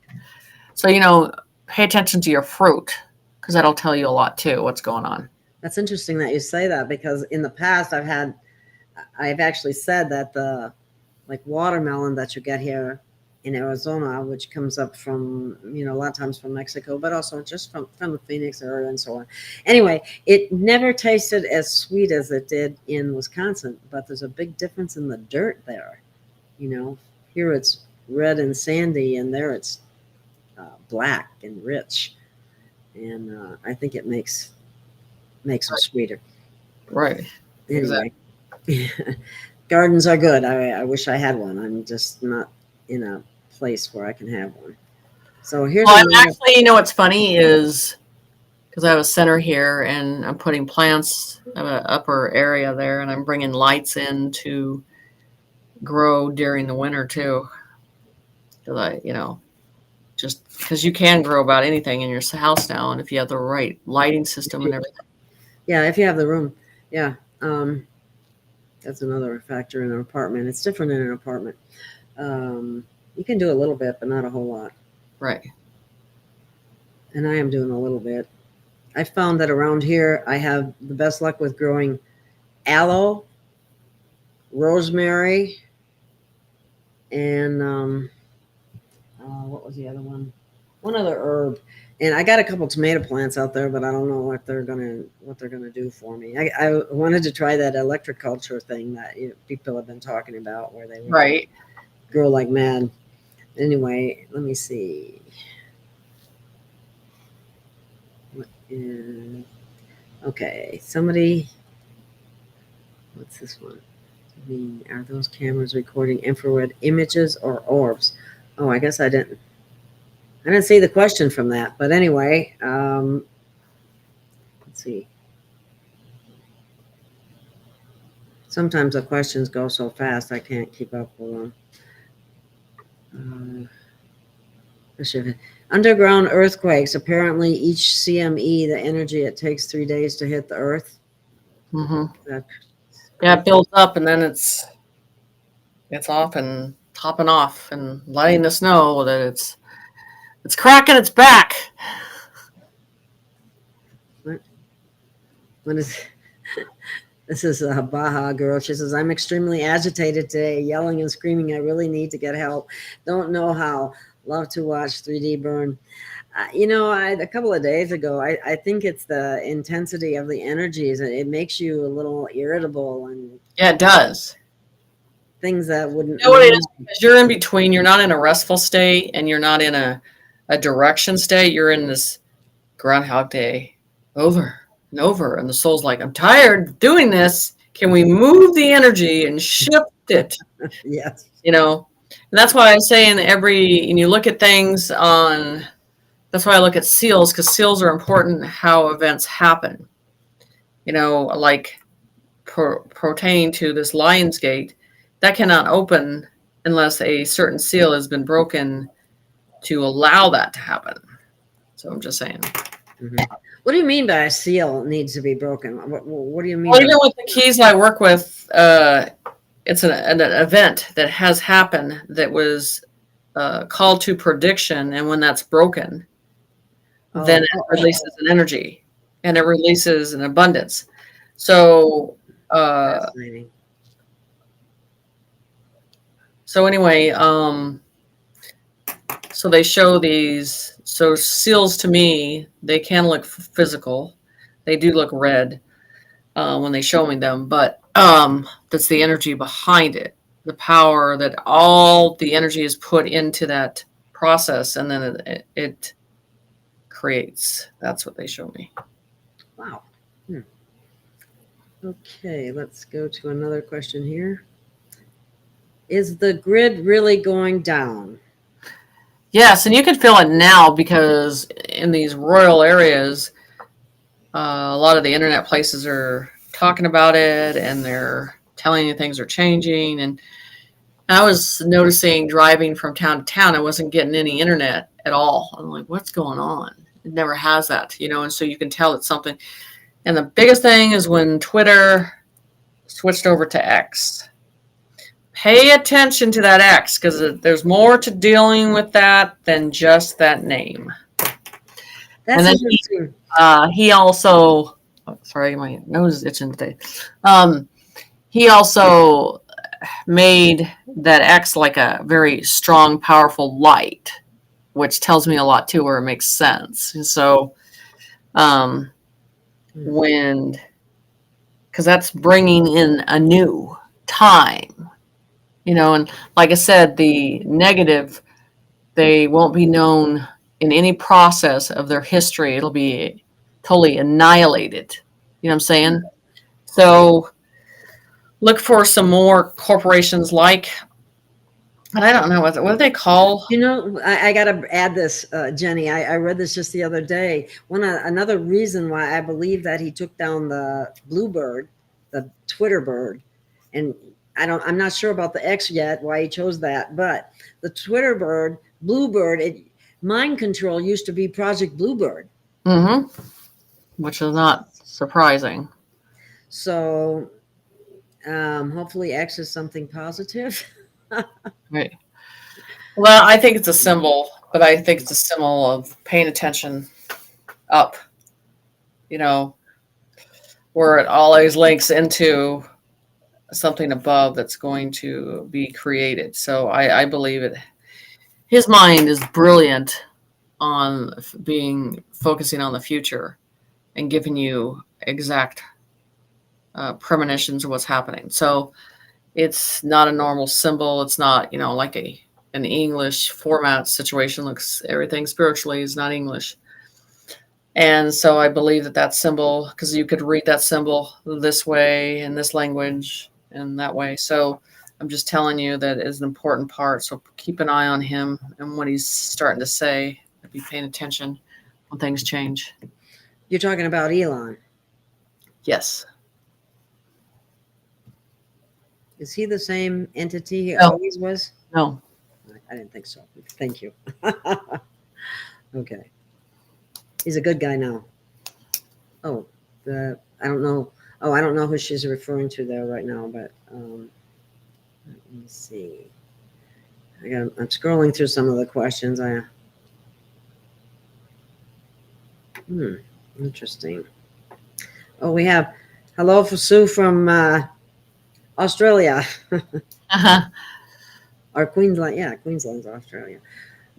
So, you know, pay attention to your fruit, because that'll tell you a lot too, what's going on. That's interesting that you say that, because in the past I've actually said that the watermelon that you get here in Arizona, which comes up from, you know, a lot of times from Mexico, but also just from the Phoenix area and so on. Anyway, it never tasted as sweet as it did in Wisconsin, but there's a big difference in the dirt there. You know, here it's red and sandy, and there it's black and rich. And I think it makes them sweeter. Right. Anyway. Exactly. Gardens are good. I wish I had one. I'm just not in a place where I can have one. So here's Well, I'm another. actually, you know what's funny is because I have a center here and I'm putting plants in an upper area there, and I'm bringing lights in to grow during the winter too. Because just because you can grow about anything in your house now, and if you have the right lighting system and everything. Yeah, if you have the room. Yeah. That's another factor in an apartment. It's different in an apartment. You can do a little bit, but not a whole lot. Right. And I am doing a little bit. I found that around here, I have the best luck with growing aloe, rosemary, and what was the other one? One other herb. And I got a couple tomato plants out there, but I don't know what they're gonna do for me. I wanted to try that electric culture thing that people have been talking about, where they Right. grow like mad. Anyway, let me see. What is, okay, somebody. What's this one? Are those cameras recording infrared images or orbs? Oh, I guess I didn't see the question from that. But anyway, let's see. Sometimes the questions go so fast I can't keep up with them. Underground earthquakes. Apparently, each CME, the energy it takes 3 days to hit the Earth. Mm-hmm. Yeah, it builds up and then it's off and topping off and letting us know that it's cracking its back. When is this is a Baja girl. She says, I'm extremely agitated today, yelling and screaming. I really need to get help. Don't know how. Love to watch 3D burn. A couple of days ago, I think it's the intensity of the energies. It makes you a little irritable and Yeah, it does. things that wouldn't. You know what it is? Because you're in between. You're not in a restful state and you're not in a direction state. You're in this Groundhog Day over and over. And the soul's like, I'm tired of doing this. Can we move the energy and shift it? Yes. And that's why I say and you look at things that's why I look at seals, because seals are important how events happen. Like pertaining to this Lion's Gate, that cannot open unless a certain seal has been broken to allow that to happen. So I'm just saying. Mm-hmm. What do you mean by a seal needs to be broken? What do you mean? Well, even with the keys I work with, it's an event that has happened that was called to prediction, and when that's broken, then it releases an energy, and it releases an abundance. So, anyway, so they show these. So seals, to me, they can look physical. They do look red when they show me them, but that's the energy behind it, the power that all the energy is put into that process, and then it creates. That's what they show me. Wow. Okay, let's go to another question here. Is the grid really going down? Yes, and you can feel it now because in these rural areas, a lot of the internet places are talking about it, and they're telling you things are changing. And I was noticing driving from town to town, I wasn't getting any internet at all. I'm like, what's going on? It never has that, and so you can tell it's something. And the biggest thing is when Twitter switched over to X. Pay attention to that X, because there's more to dealing with that than just that name. That's interesting. He also, sorry, my nose is itching today. He also made that X like a very strong, powerful light, which tells me a lot too, where it makes sense. And so, because that's bringing in a new time, and like I said, the negative, they won't be known in any process of their history. It'll be totally annihilated. You know what I'm saying? So look for some more corporations like, and I don't know what do they call. You know, I got to add this, Jenny. I read this just the other day. Another reason why I believe that he took down the Bluebird, the Twitter bird, and I'm not sure about the X yet, why he chose that, but the Twitter bird, Bluebird, mind control used to be Project Bluebird. Mm-hmm. Which is not surprising. So hopefully X is something positive. Right. Well, I think it's a symbol, but I think it's a symbol of paying attention up, you know, where it always links into something above that's going to be created. So I believe it. His mind is brilliant on focusing on the future and giving you exact premonitions of what's happening. So it's not a normal symbol. It's not, like an English format situation. Looks everything spiritually is not English. And so I believe that symbol, because you could read that symbol this way in this language and that way. So I'm just telling you that is an important part. So keep an eye on him and what he's starting to say. Be paying attention when things change. You're talking about Elon. Yes. Is he the same entity he No. always was? No. I didn't think so. Thank you. Okay. He's a good guy now. Oh, I don't know. Oh, I don't know who she's referring to there right now, but let me see. I'm scrolling through some of the questions. Interesting. Oh, we have hello for Sue from Australia. Or Queensland. Yeah, Queensland's Australia.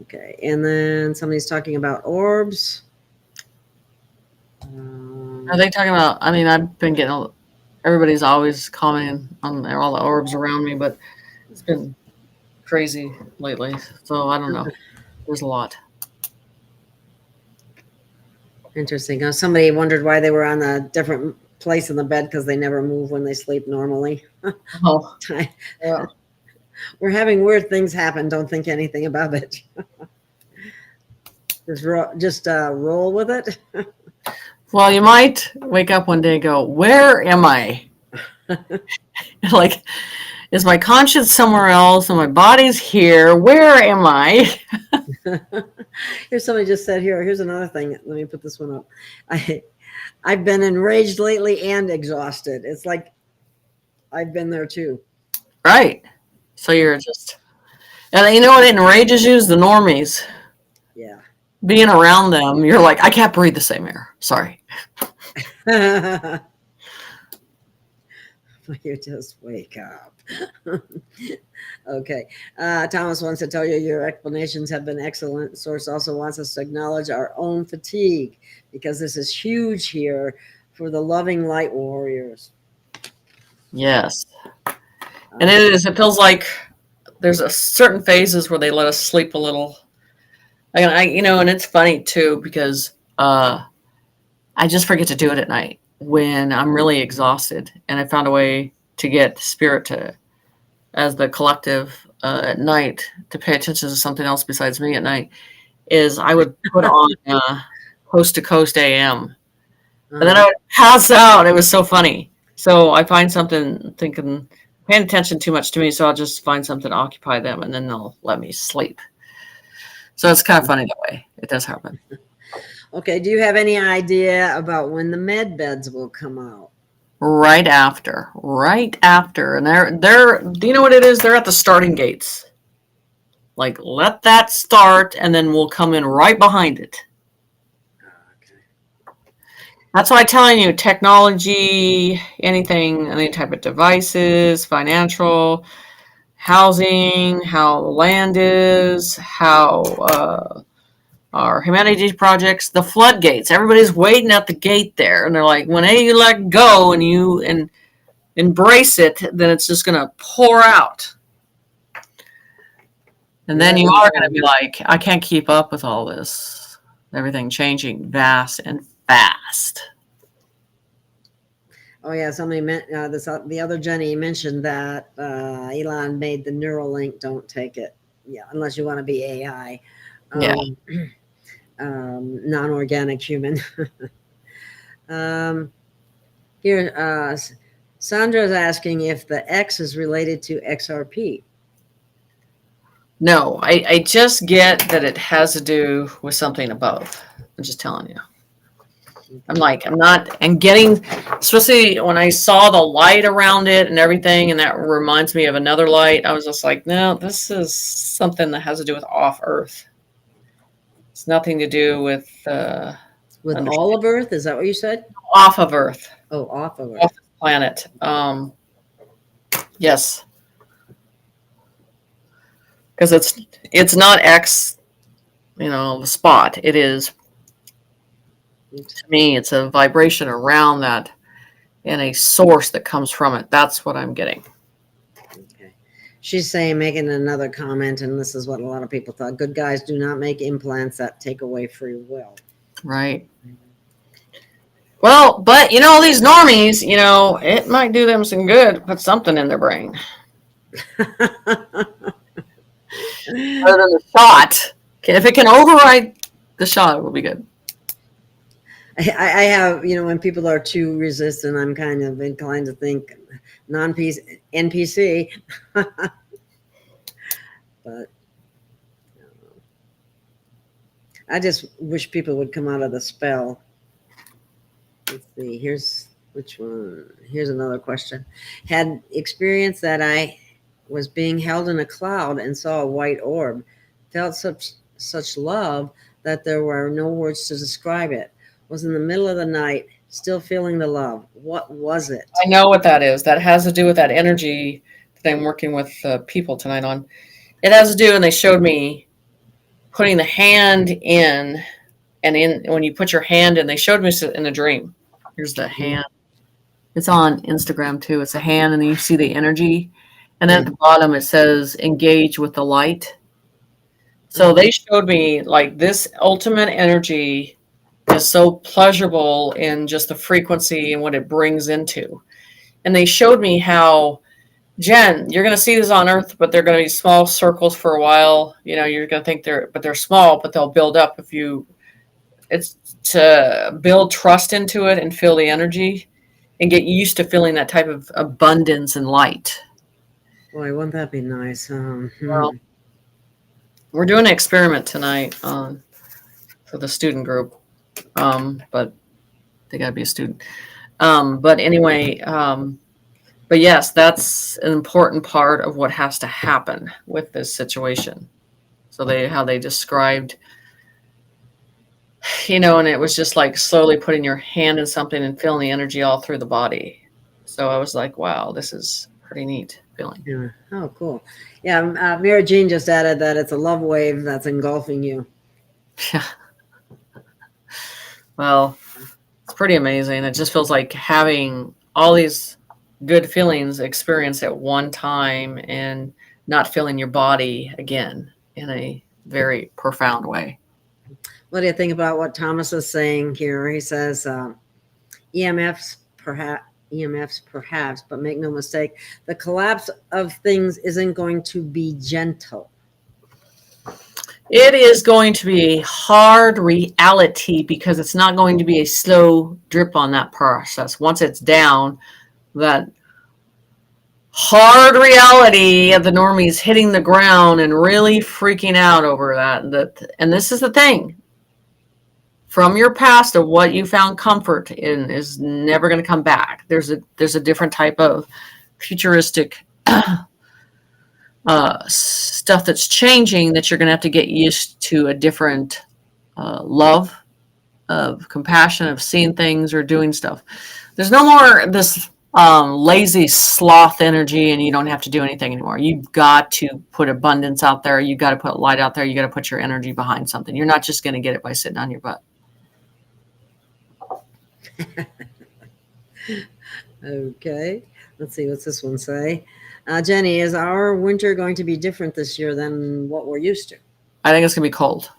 Okay. And then somebody's talking about orbs. Are they talking about, I've been getting, everybody's always commenting on all the orbs around me, but it's been crazy lately. So I don't know. There's a lot. Interesting. Somebody wondered why they were on a different place in the bed because they never move when they sleep normally. Oh, yeah. We're having weird things happen. Don't think anything about it. Just roll with it. Well, you might wake up one day and go, where am I? Like, is my conscience somewhere else and my body's here? Where am I? Here's somebody just said here's another thing. Let me put this one up. I've been enraged lately and exhausted. It's like I've been there too. Right. So you're just, and you know what enrages you is the normies. Yeah. Being around them, you're like, I can't breathe the same air. Sorry. You just wake up. Okay. Thomas wants to tell you your explanations have been excellent. Source also wants us to acknowledge our own fatigue because this is huge here for the loving light warriors. Yes. And it feels like there's a certain phases where they let us sleep a little. And it's funny too, because I just forget to do it at night when I'm really exhausted. And I found a way to get spirit as the collective at night to pay attention to something else besides me at night is I would put on Coast to Coast AM. And then I would pass out. It was so funny. So I find something paying attention too much to me. So I'll just find something to occupy them and then they'll let me sleep. So it's kind of funny that way. It does happen. Okay. Do you have any idea about when the med beds will come out? Right after. And they're, do you know what it is? They're at the starting gates. Like, let that start and then we'll come in right behind it. That's why I'm telling you, technology, any type of devices, financial, housing, how land is, how our humanities projects, the floodgates. Everybody's waiting at the gate there, and they're like, when you let go and you embrace it, then it's just going to pour out. And then you are going to be like, I can't keep up with all this. Everything changing fast and fast. Oh yeah, somebody meant the other Jenny mentioned that Elon made the Neuralink. Don't take it, yeah, unless you want to be AI, Yeah. Non-organic human. Here, Sandra's asking if the X is related to XRP. No, I just get that it has to do with something above. I'm just telling you. I'm not, and getting, especially when I saw the light around it and everything, and that reminds me of another light, I was just like, no, this is something that has to do with off Earth. It's nothing to do with With all of Earth, is that what you said? off of Earth, Oh, off of Earth. off the planet. Yes, because it's not X, the spot. It is, to me, it's a vibration around that and a source that comes from it. That's what I'm getting. Okay. She's saying, making another comment, and this is what a lot of people thought: good guys do not make implants that take away free will. Right. Well, but these normies, it might do them some good. Put something in their brain. Other than the shot. If it can override the shot, it will be good. I have, when people are too resistant, I'm kind of inclined to think NPC. But I just wish people would come out of the spell. Let's see. Here's another question. Had experience that I was being held in a cloud and saw a white orb. Felt such love that there were no words to describe it. Was in the middle of the night, still feeling the love. What was it? I know what that is. That has to do with that energy that I'm working with people tonight on. It has to do, and they showed me putting the hand in, and when you put your hand in, they showed me in a dream. Here's the hand. It's on Instagram too. It's a hand, and then you see the energy. And then at the bottom, it says engage with the light. So they showed me like this ultimate energy is so pleasurable in just the frequency and what it brings into. And they showed me how, Jen, you're going to see this on Earth, but they're going to be small circles for a while. You're going to think they're small, but they'll build up it's to build trust into it and feel the energy and get used to feeling that type of abundance and light. Boy, wouldn't that be nice? Well, we're doing an experiment tonight for the student group, but they got to be a student. But anyway, but yes, that's an important part of what has to happen with this situation. So how they described, and it was just like slowly putting your hand in something and feeling the energy all through the body. So I was like, wow, this is pretty neat feeling. Yeah. Oh, cool. Yeah. Mira Jean just added that it's a love wave that's engulfing you. Yeah. Well, it's pretty amazing. It just feels like having all these good feelings experienced at one time and not feeling your body again in a very profound way. What do you think about what Thomas is saying here? He says EMFs perhaps, but make no mistake, the collapse of things isn't going to be gentle. It is going to be hard reality because it's not going to be a slow drip on that process. Once it's down, that hard reality of the normies hitting the ground and really freaking out over that. And this is the thing. From your past of what you found comfort in is never going to come back. There's a different type of futuristic stuff that's changing that you're going to have to get used to a different love of compassion of seeing things or doing stuff. There's no more this lazy sloth energy and you don't have to do anything anymore. You've got to put abundance out there. You got to put light out there. You got to put your energy behind something. You're not just going to get it by sitting on your butt. Okay, let's see, what's this one say? Jenny, is our winter going to be different this year than what we're used to? I think it's going to be cold.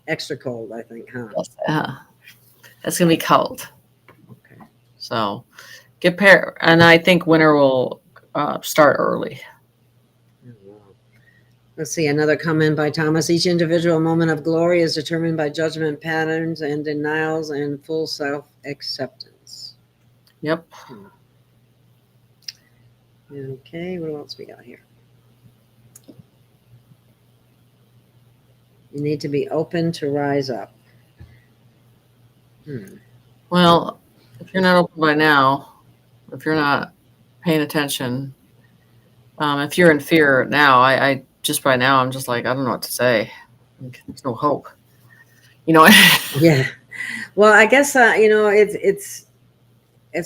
Extra cold, I think, huh? It's going to be cold. Okay. So, get pair, and I think winter will start early. Let's see, another comment by Thomas. Each individual moment of glory is determined by judgment patterns and denials and full self-acceptance. Yep. Okay, what else we got here? You need to be open to rise up. Well, if you're not open by now, if you're not paying attention, if you're in fear now, I just by now, I'm just like, I don't know what to say. There's no hope. You know? Yeah. Well, I guess, it's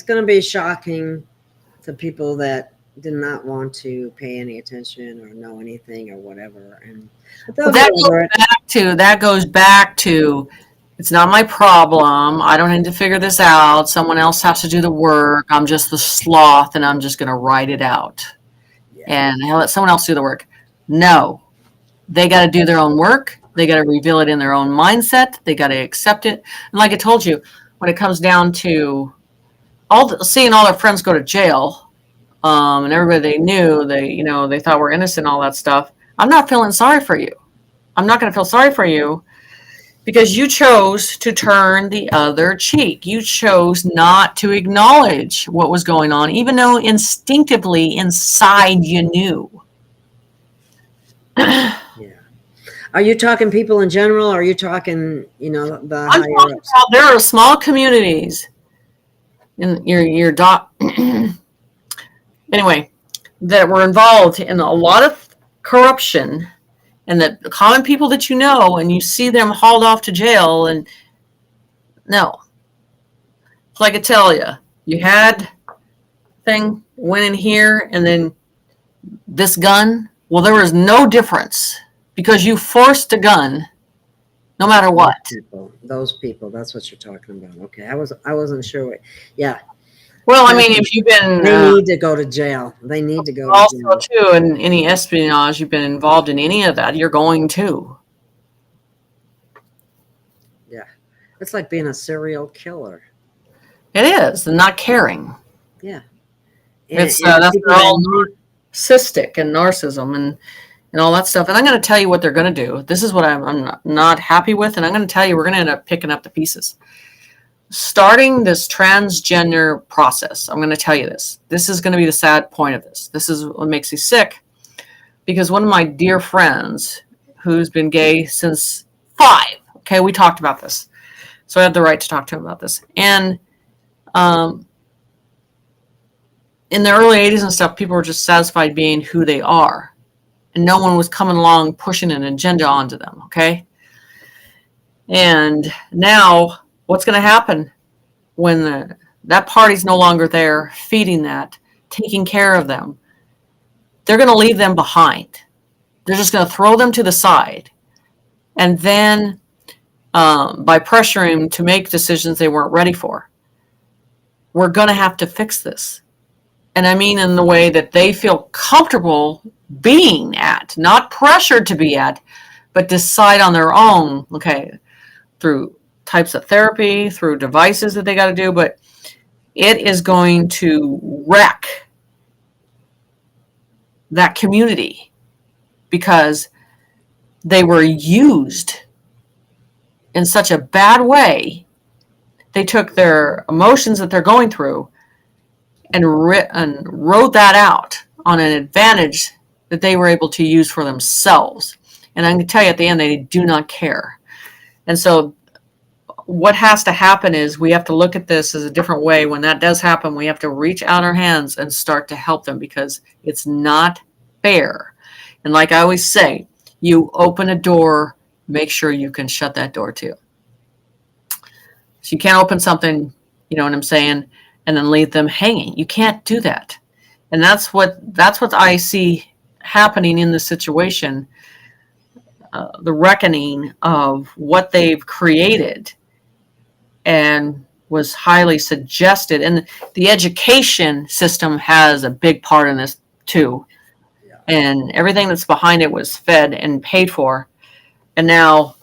going to be shocking to people that did not want to pay any attention or know anything or whatever. And that goes back to it's not my problem. I don't need to figure this out. Someone else has to do the work. I'm just the sloth and I'm just going to write it out. Yeah. And I'll let someone else do the work. No, they got to do their own work. They got to reveal it in their own mindset. They got to accept it. And like I told you, when it comes down to seeing all their friends go to jail, and everybody they knew, they thought were innocent, all that stuff. I'm not feeling sorry for you. I'm not going to feel sorry for you because you chose to turn the other cheek. You chose not to acknowledge what was going on, even though instinctively inside you knew. Yeah. Are you talking people in general? Or are you talking, the I'm talking about there are small communities in your anyway, that were involved in a lot of corruption, and that the common people that you know, and you see them hauled off to jail, and no. It's like I tell you, you had thing, went in here, and then this gun, well, there was no difference because you forced a gun no matter what. Those people, that's what you're talking about. Okay, I wasn't sure what, yeah. Well, I mean, if you've been... They need to go to jail. They need to go to jail. Also, too, in any espionage, you've been involved in any of that, you're going to. Yeah. It's like being a serial killer. It is, and not caring. Yeah. That's all narcissistic and narcissism and all that stuff. And I'm going to tell you what they're going to do. This is what I'm not happy with, and I'm going to tell you we're going to end up picking up the pieces. Starting this transgender process, I'm going to tell you this. This is going to be the sad point of this. This is what makes me sick, because one of my dear friends who's been gay since 5, okay, we talked about this. So I had the right to talk to him about this. And in the early 80s and stuff, people were just satisfied being who they are. And no one was coming along pushing an agenda onto them, okay? And now... what's going to happen when that party's no longer there, feeding that, taking care of them? They're going to leave them behind. They're just going to throw them to the side. And then by pressuring them to make decisions they weren't ready for, we're going to have to fix this. And I mean in the way that they feel comfortable being at, not pressured to be at, but decide on their own, okay, through types of therapy, through devices that they got to do, but it is going to wreck that community because they were used in such a bad way. They took their emotions that they're going through and wrote that out on an advantage that they were able to use for themselves. And I'm going to tell you at the end, they do not care. And so what has to happen is we have to look at this as a different way. When that does happen, we have to reach out our hands and start to help them because it's not fair. And like I always say, you open a door, make sure you can shut that door too. So you can't open something, you know what I'm saying, and then leave them hanging. You can't do that. And that's what I see happening in this situation, the reckoning of what they've created and was highly suggested. And the education system has a big part in this too. Yeah. And everything that's behind it was fed and paid for. And now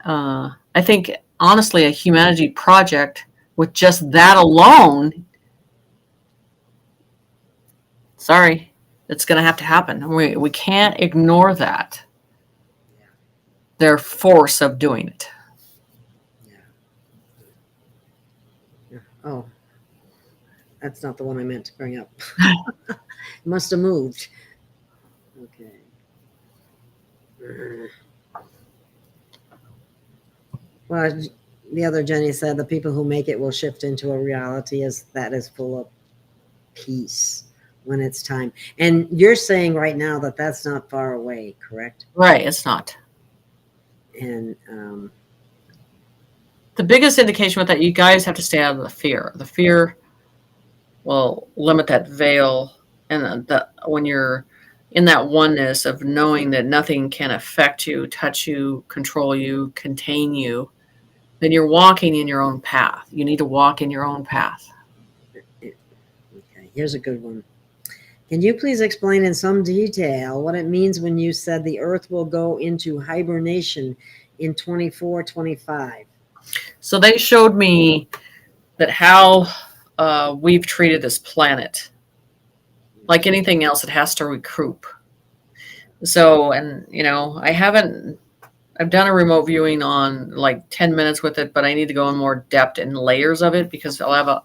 I think, honestly, a humanity project with just that alone Sorry, it's going to have to happen. We can't ignore that. Their force of doing it. Yeah. Oh, that's not the one I meant to bring up. It must have moved. Okay. Well, the other Jenny said the people who make it will shift into a reality that is full of peace when it's time. And you're saying right now that that's not far away, correct? Right, it's not. And the biggest indication with that, you guys have to stay out of the fear. The fear will limit that veil, and when you're in that oneness of knowing that nothing can affect you, touch you, control you, contain you, then you're walking in your own path. You need to walk in your own path. okay, here's a good one. Can you please explain in some detail what it means when you said the Earth will go into hibernation in 24-25? So they showed me that how we've treated this planet. Like anything else, it has to recoup. So, and I've done a remote viewing on like 10 minutes with it, but I need to go in more depth and layers of it because I'll have a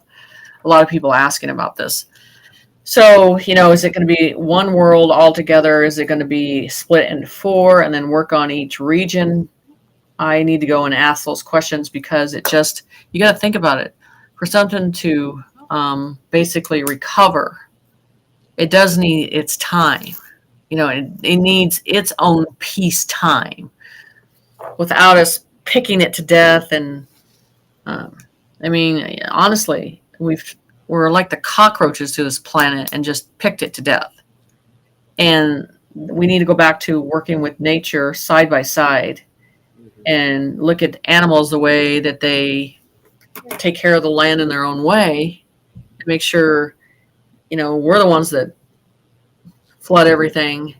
lot of people asking about this. So, is it going to be one world altogether? Is it going to be split into 4 and then work on each region? I need to go and ask those questions because you got to think about it. For something to basically recover, it does need its time. It needs its own peace time without us picking it to death. And honestly, we're like the cockroaches to this planet and just picked it to death. And we need to go back to working with nature side by side and look at animals the way that they take care of the land in their own way and make sure, we're the ones that flood everything,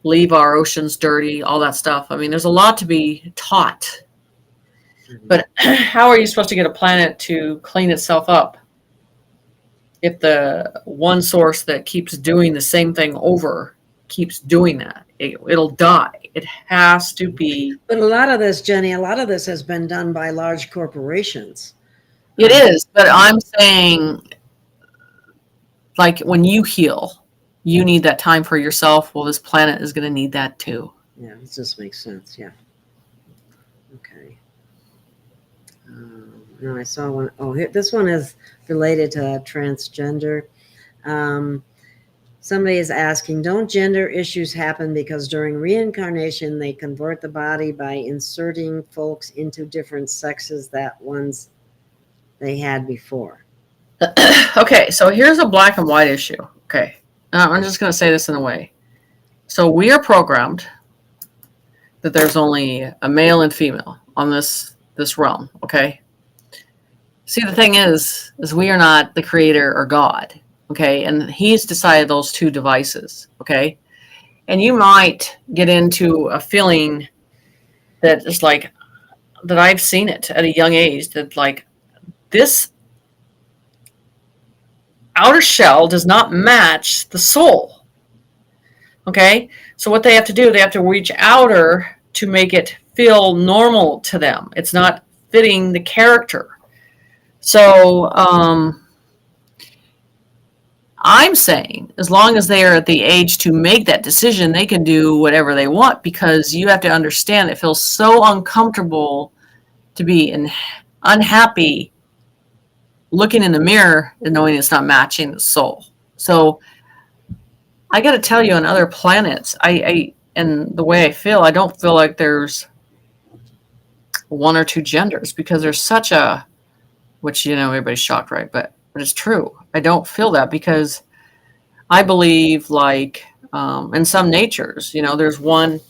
leave our oceans dirty, all that stuff. There's a lot to be taught. But how are you supposed to get a planet to clean itself up if the one source that keeps doing the same thing over keeps doing that? It'll die. It has to be. But a lot of this, Jenny, has been done by large corporations. It is, but I'm saying, like, when you heal, you need that time for yourself. Well, this planet is going to need that too. Yeah, it just makes sense. Yeah. Okay. No, I saw one. Oh, here, this one is related to transgender. Somebody is asking, don't gender issues happen because during reincarnation they convert the body by inserting folks into different sexes that ones they had before? Okay, so here's a black and white issue. Okay, I'm just going to say this in a way. So we are programmed that there's only a male and female on this realm. Okay. See, the thing is we are not the creator or God. Okay, and he's decided those two devices. Okay, and you might get into a feeling that is like that. I've seen it at a young age that like this outer shell does not match the soul. Okay, so what they have to do, they have to reach outer to make it feel normal to them. It's not fitting the character. So I'm saying as long as they are at the age to make that decision, they can do whatever they want, because you have to understand it feels so uncomfortable to be unhappy looking in the mirror and knowing it's not matching the soul. So I got to tell you, on other planets, and the way I feel, I don't feel like there's one or two genders, because there's such a, which, everybody's shocked, right? But it's true. I don't feel that, because I believe, like, in some natures, there's one,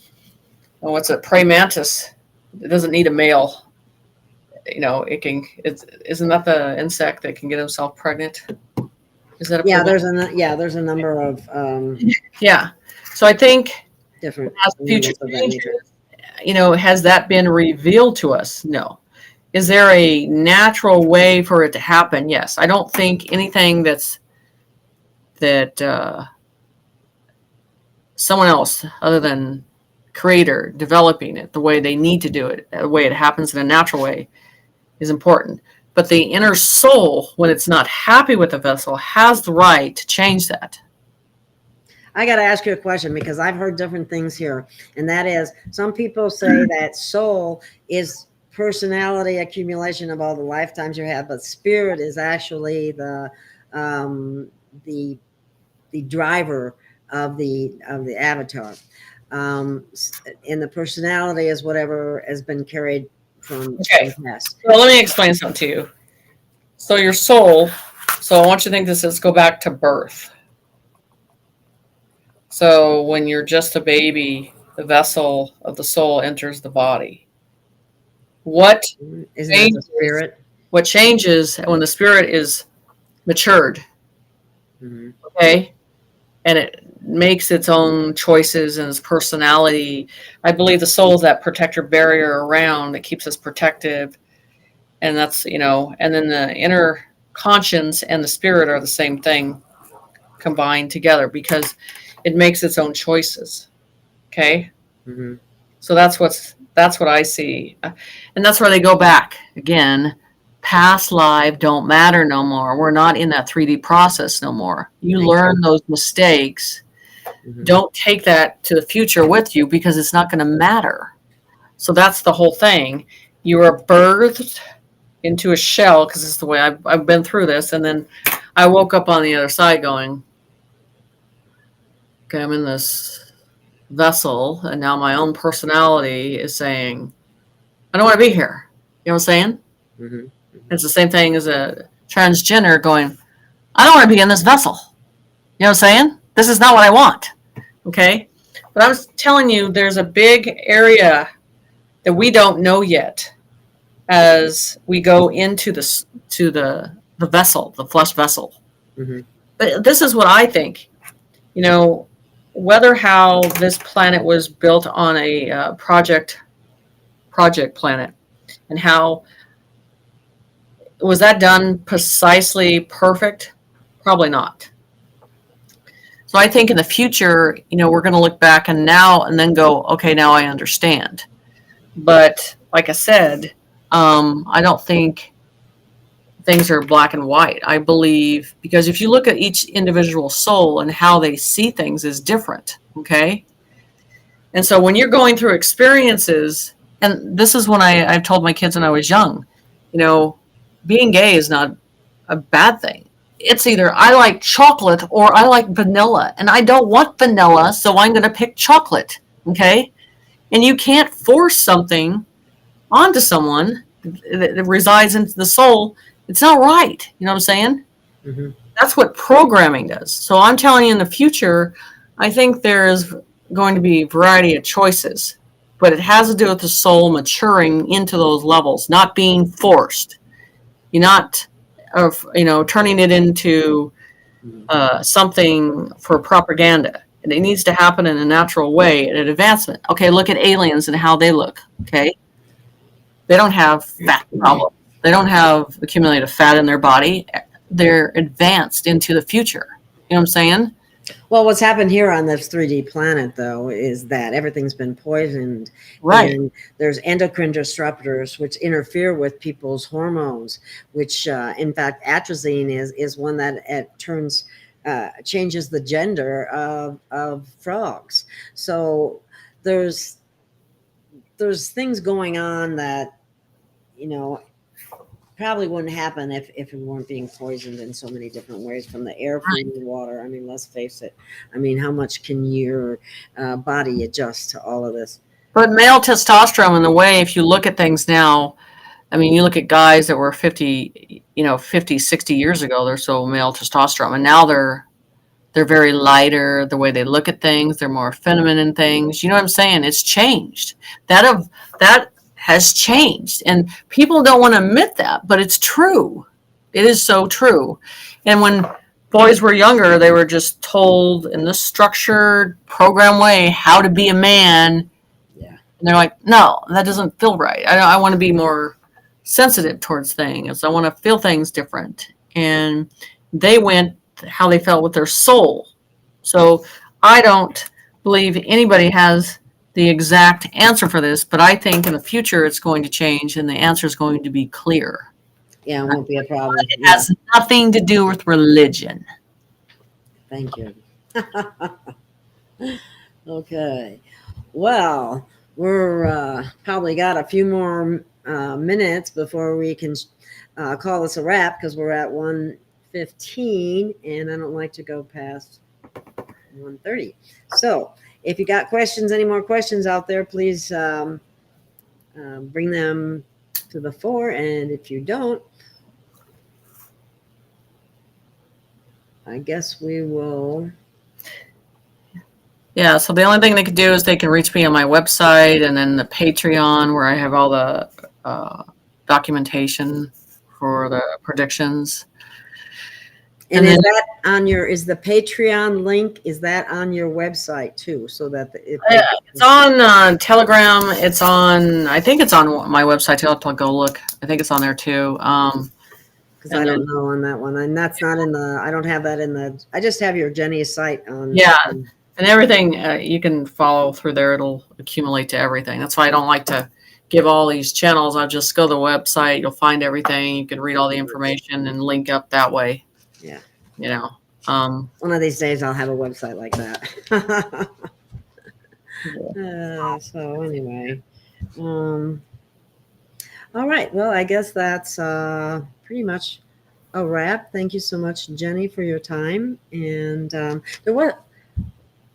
what's it, praying mantis. It doesn't need a male. Isn't that the insect that can get himself pregnant? Is that there's a number of yeah. So I think different as future changes, has that been revealed to us? No. Is there a natural way for it to happen? Yes. I don't think anything that someone else other than creator developing it the way they need to do it, the way it happens in a natural way, is important. But the inner soul, when it's not happy with the vessel, has the right to change that. I got to ask you a question, because I've heard different things here. And that is, some people say that soul is personality accumulation of all the lifetimes you have, but spirit is actually the driver of the avatar. And the personality is whatever has been carried from Okay. the past. So let me explain something to you. So your soul, so I want you to think this is, go back to birth. So when you're just a baby, the vessel of the soul enters the body. What Isn't that the spirit? What changes when the spirit is matured, okay, and it makes its own choices and its personality. I believe the soul is that protector barrier around that keeps us protective, and that's, you know, and then the inner conscience and the spirit are the same thing combined together, because it makes its own choices. Okay. So that's what I see, and that's where they go back again. Past life don't matter no more. We're not in that 3D process no more. You learn those mistakes. Don't take that to the future with you, because it's not going to matter. So that's the whole thing. You are birthed into a shell, because it's the way I've been through this, and then I woke up on the other side going, okay, I'm in this vessel, and now my own personality is saying, I don't want to be here. You know what I'm saying? It's the same thing as a transgender going, I don't want to be in this vessel. You know what I'm saying? This is not what I want. Okay? But I was telling you, there's a big area that we don't know yet as we go into the vessel, the flesh vessel. But this is what I think. You know, whether how this planet was built on a project planet, and how was that done precisely perfect? Probably not. So I think in the future, you know, we're going to look back and then go, okay, now I understand. But like I said, I don't think things are black and white. I believe, because if you look at each individual soul and how they see things is different. Okay. And so when you're going through experiences, and this is when I've told my kids when I was young, you know, being gay is not a bad thing. It's either I like chocolate or I like vanilla, and I don't want vanilla, so I'm going to pick chocolate. Okay. And you can't force something onto someone that resides into the soul. It's not right. You know what I'm saying? That's what programming does. So I'm telling you, in the future, I think there's going to be a variety of choices, but it has to do with the soul maturing into those levels, not being forced. You're not, turning it into something for propaganda. And it needs to happen in a natural way, in an advancement. Okay, look at aliens and how they look. Okay, they don't have fat problems. They don't have accumulated fat in their body. They're advanced into the future. You know what I'm saying? Well, what's happened here on this 3D planet, though, is that everything's been poisoned. Right. And there's endocrine disruptors which interfere with people's hormones, which, in fact, atrazine is one that changes the gender of frogs. So there's things going on that, you know, probably wouldn't happen if it weren't being poisoned in so many different ways, from the air, food, and water. I mean, let's face it. I mean, how much can your body adjust to all of this? But male testosterone, in the way, if you look at things now, I mean, you look at guys that were 50, 60 years ago, they're so male testosterone, and now they're very lighter, the way they look at things, they're more feminine things. You know what I'm saying? It's changed. That has changed, and people don't want to admit that, but it's true. It is so true. And when boys were younger, they were just told in this structured program way how to be a man. Yeah. And they're like, no, that doesn't feel right. I want to be more sensitive towards things. I want to feel things different. And they went how they felt with their soul. So I don't believe anybody has the exact answer for this, but I think in the future it's going to change and the answer is going to be clear. Yeah, it won't be a problem. It has nothing to do with religion. Thank you. Okay. Well, we're probably got a few more minutes before we can call this a wrap, because we're at 1:15 and I don't like to go past 1:30. So if you got questions, any more questions out there, please bring them to the fore. And if you don't, I guess we will. Yeah, so the only thing they could do is they can reach me on my website and then the Patreon, where I have all the documentation for the predictions. And is that on your, is the Patreon link, is that on your website too? So that it's on Telegram. It's on, I think it's on my website too. I'll have to go look. I think it's on there too. Because I don't know on that one. And that's not in the, I don't have that in the, I just have your Jenny's site on. Yeah. And everything you can follow through there. It'll accumulate to everything. That's why I don't like to give all these channels. I'll just go to the website. You'll find everything. You can read all the information and link up that way. Yeah. You know, one of these days I'll have a website like that. So anyway, all right. Well, I guess that's pretty much a wrap. Thank you so much, Jenny, for your time. And there was,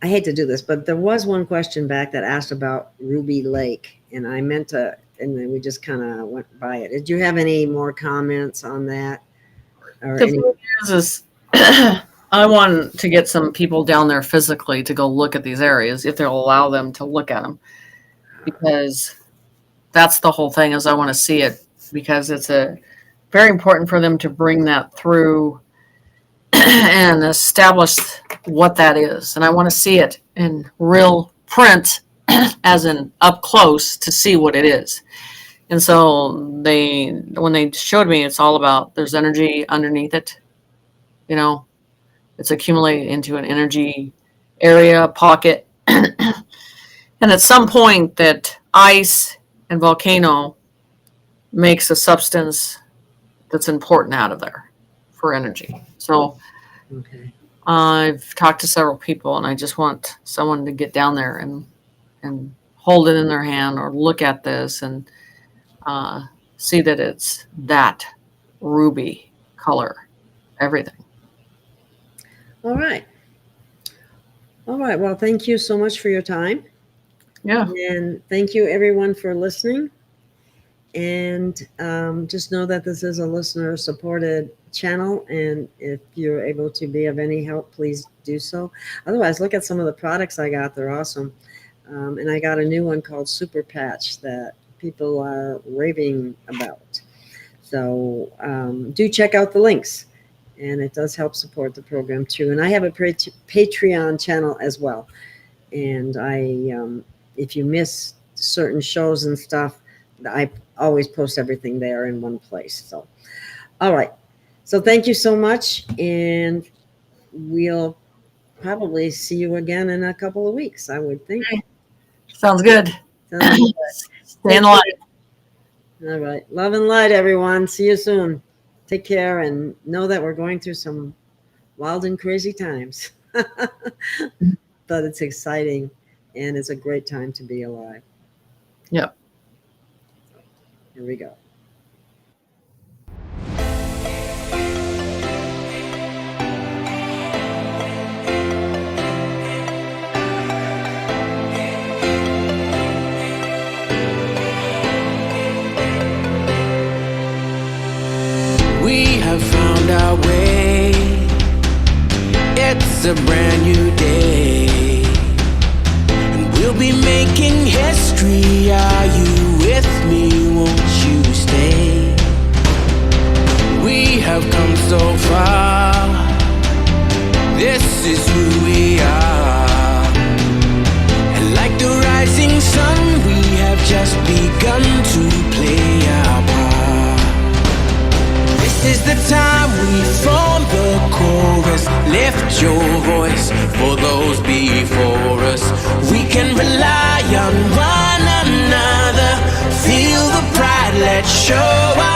I hate to do this, but there was one question back that asked about Ruby Lake, and I meant to, and then we just kind of went by it. Did you have any more comments on that? Or the thing is I want to get some people down there physically to go look at these areas, if they'll allow them to look at them, because that's the whole thing, is I want to see it, because it's very important for them to bring that through and establish what that is. And I want to see it in real print, as in up close, to see what it is. And so when they showed me, it's all about, there's energy underneath it. You know, it's accumulated into an energy area, pocket. And at some point that ice and volcano makes a substance that's important out of there for energy. So okay. I've talked to several people, and I just want someone to get down there and hold it in their hand or look at this and see that it's that ruby color, everything. All right. All right. Well, thank you so much for your time. Yeah. And thank you, everyone, for listening. And just know that this is a listener-supported channel, and if you're able to be of any help, please do so. Otherwise, look at some of the products I got. They're awesome. And I got a new one called Super Patch that people are raving about. So do check out the links, and it does help support the program too. And I have a Patreon channel as well. And if you miss certain shows and stuff, I always post everything there in one place. So, all right. So thank you so much. And we'll probably see you again in a couple of weeks, I would think. Sounds good. Sounds good. Stay in the light. All right. Love and light, everyone. See you soon. Take care, and know that we're going through some wild and crazy times. But it's exciting, and it's a great time to be alive. Yep. Here we go. We have found our way. It's a brand new day, and we'll be making history. Are you with me? Won't you stay? We have come so far. This is who we are. And like the rising sun, we have just begun to play our part. This is the time we form the chorus. Lift your voice for those before us. us. We can rely on one another. Feel the pride, let's show our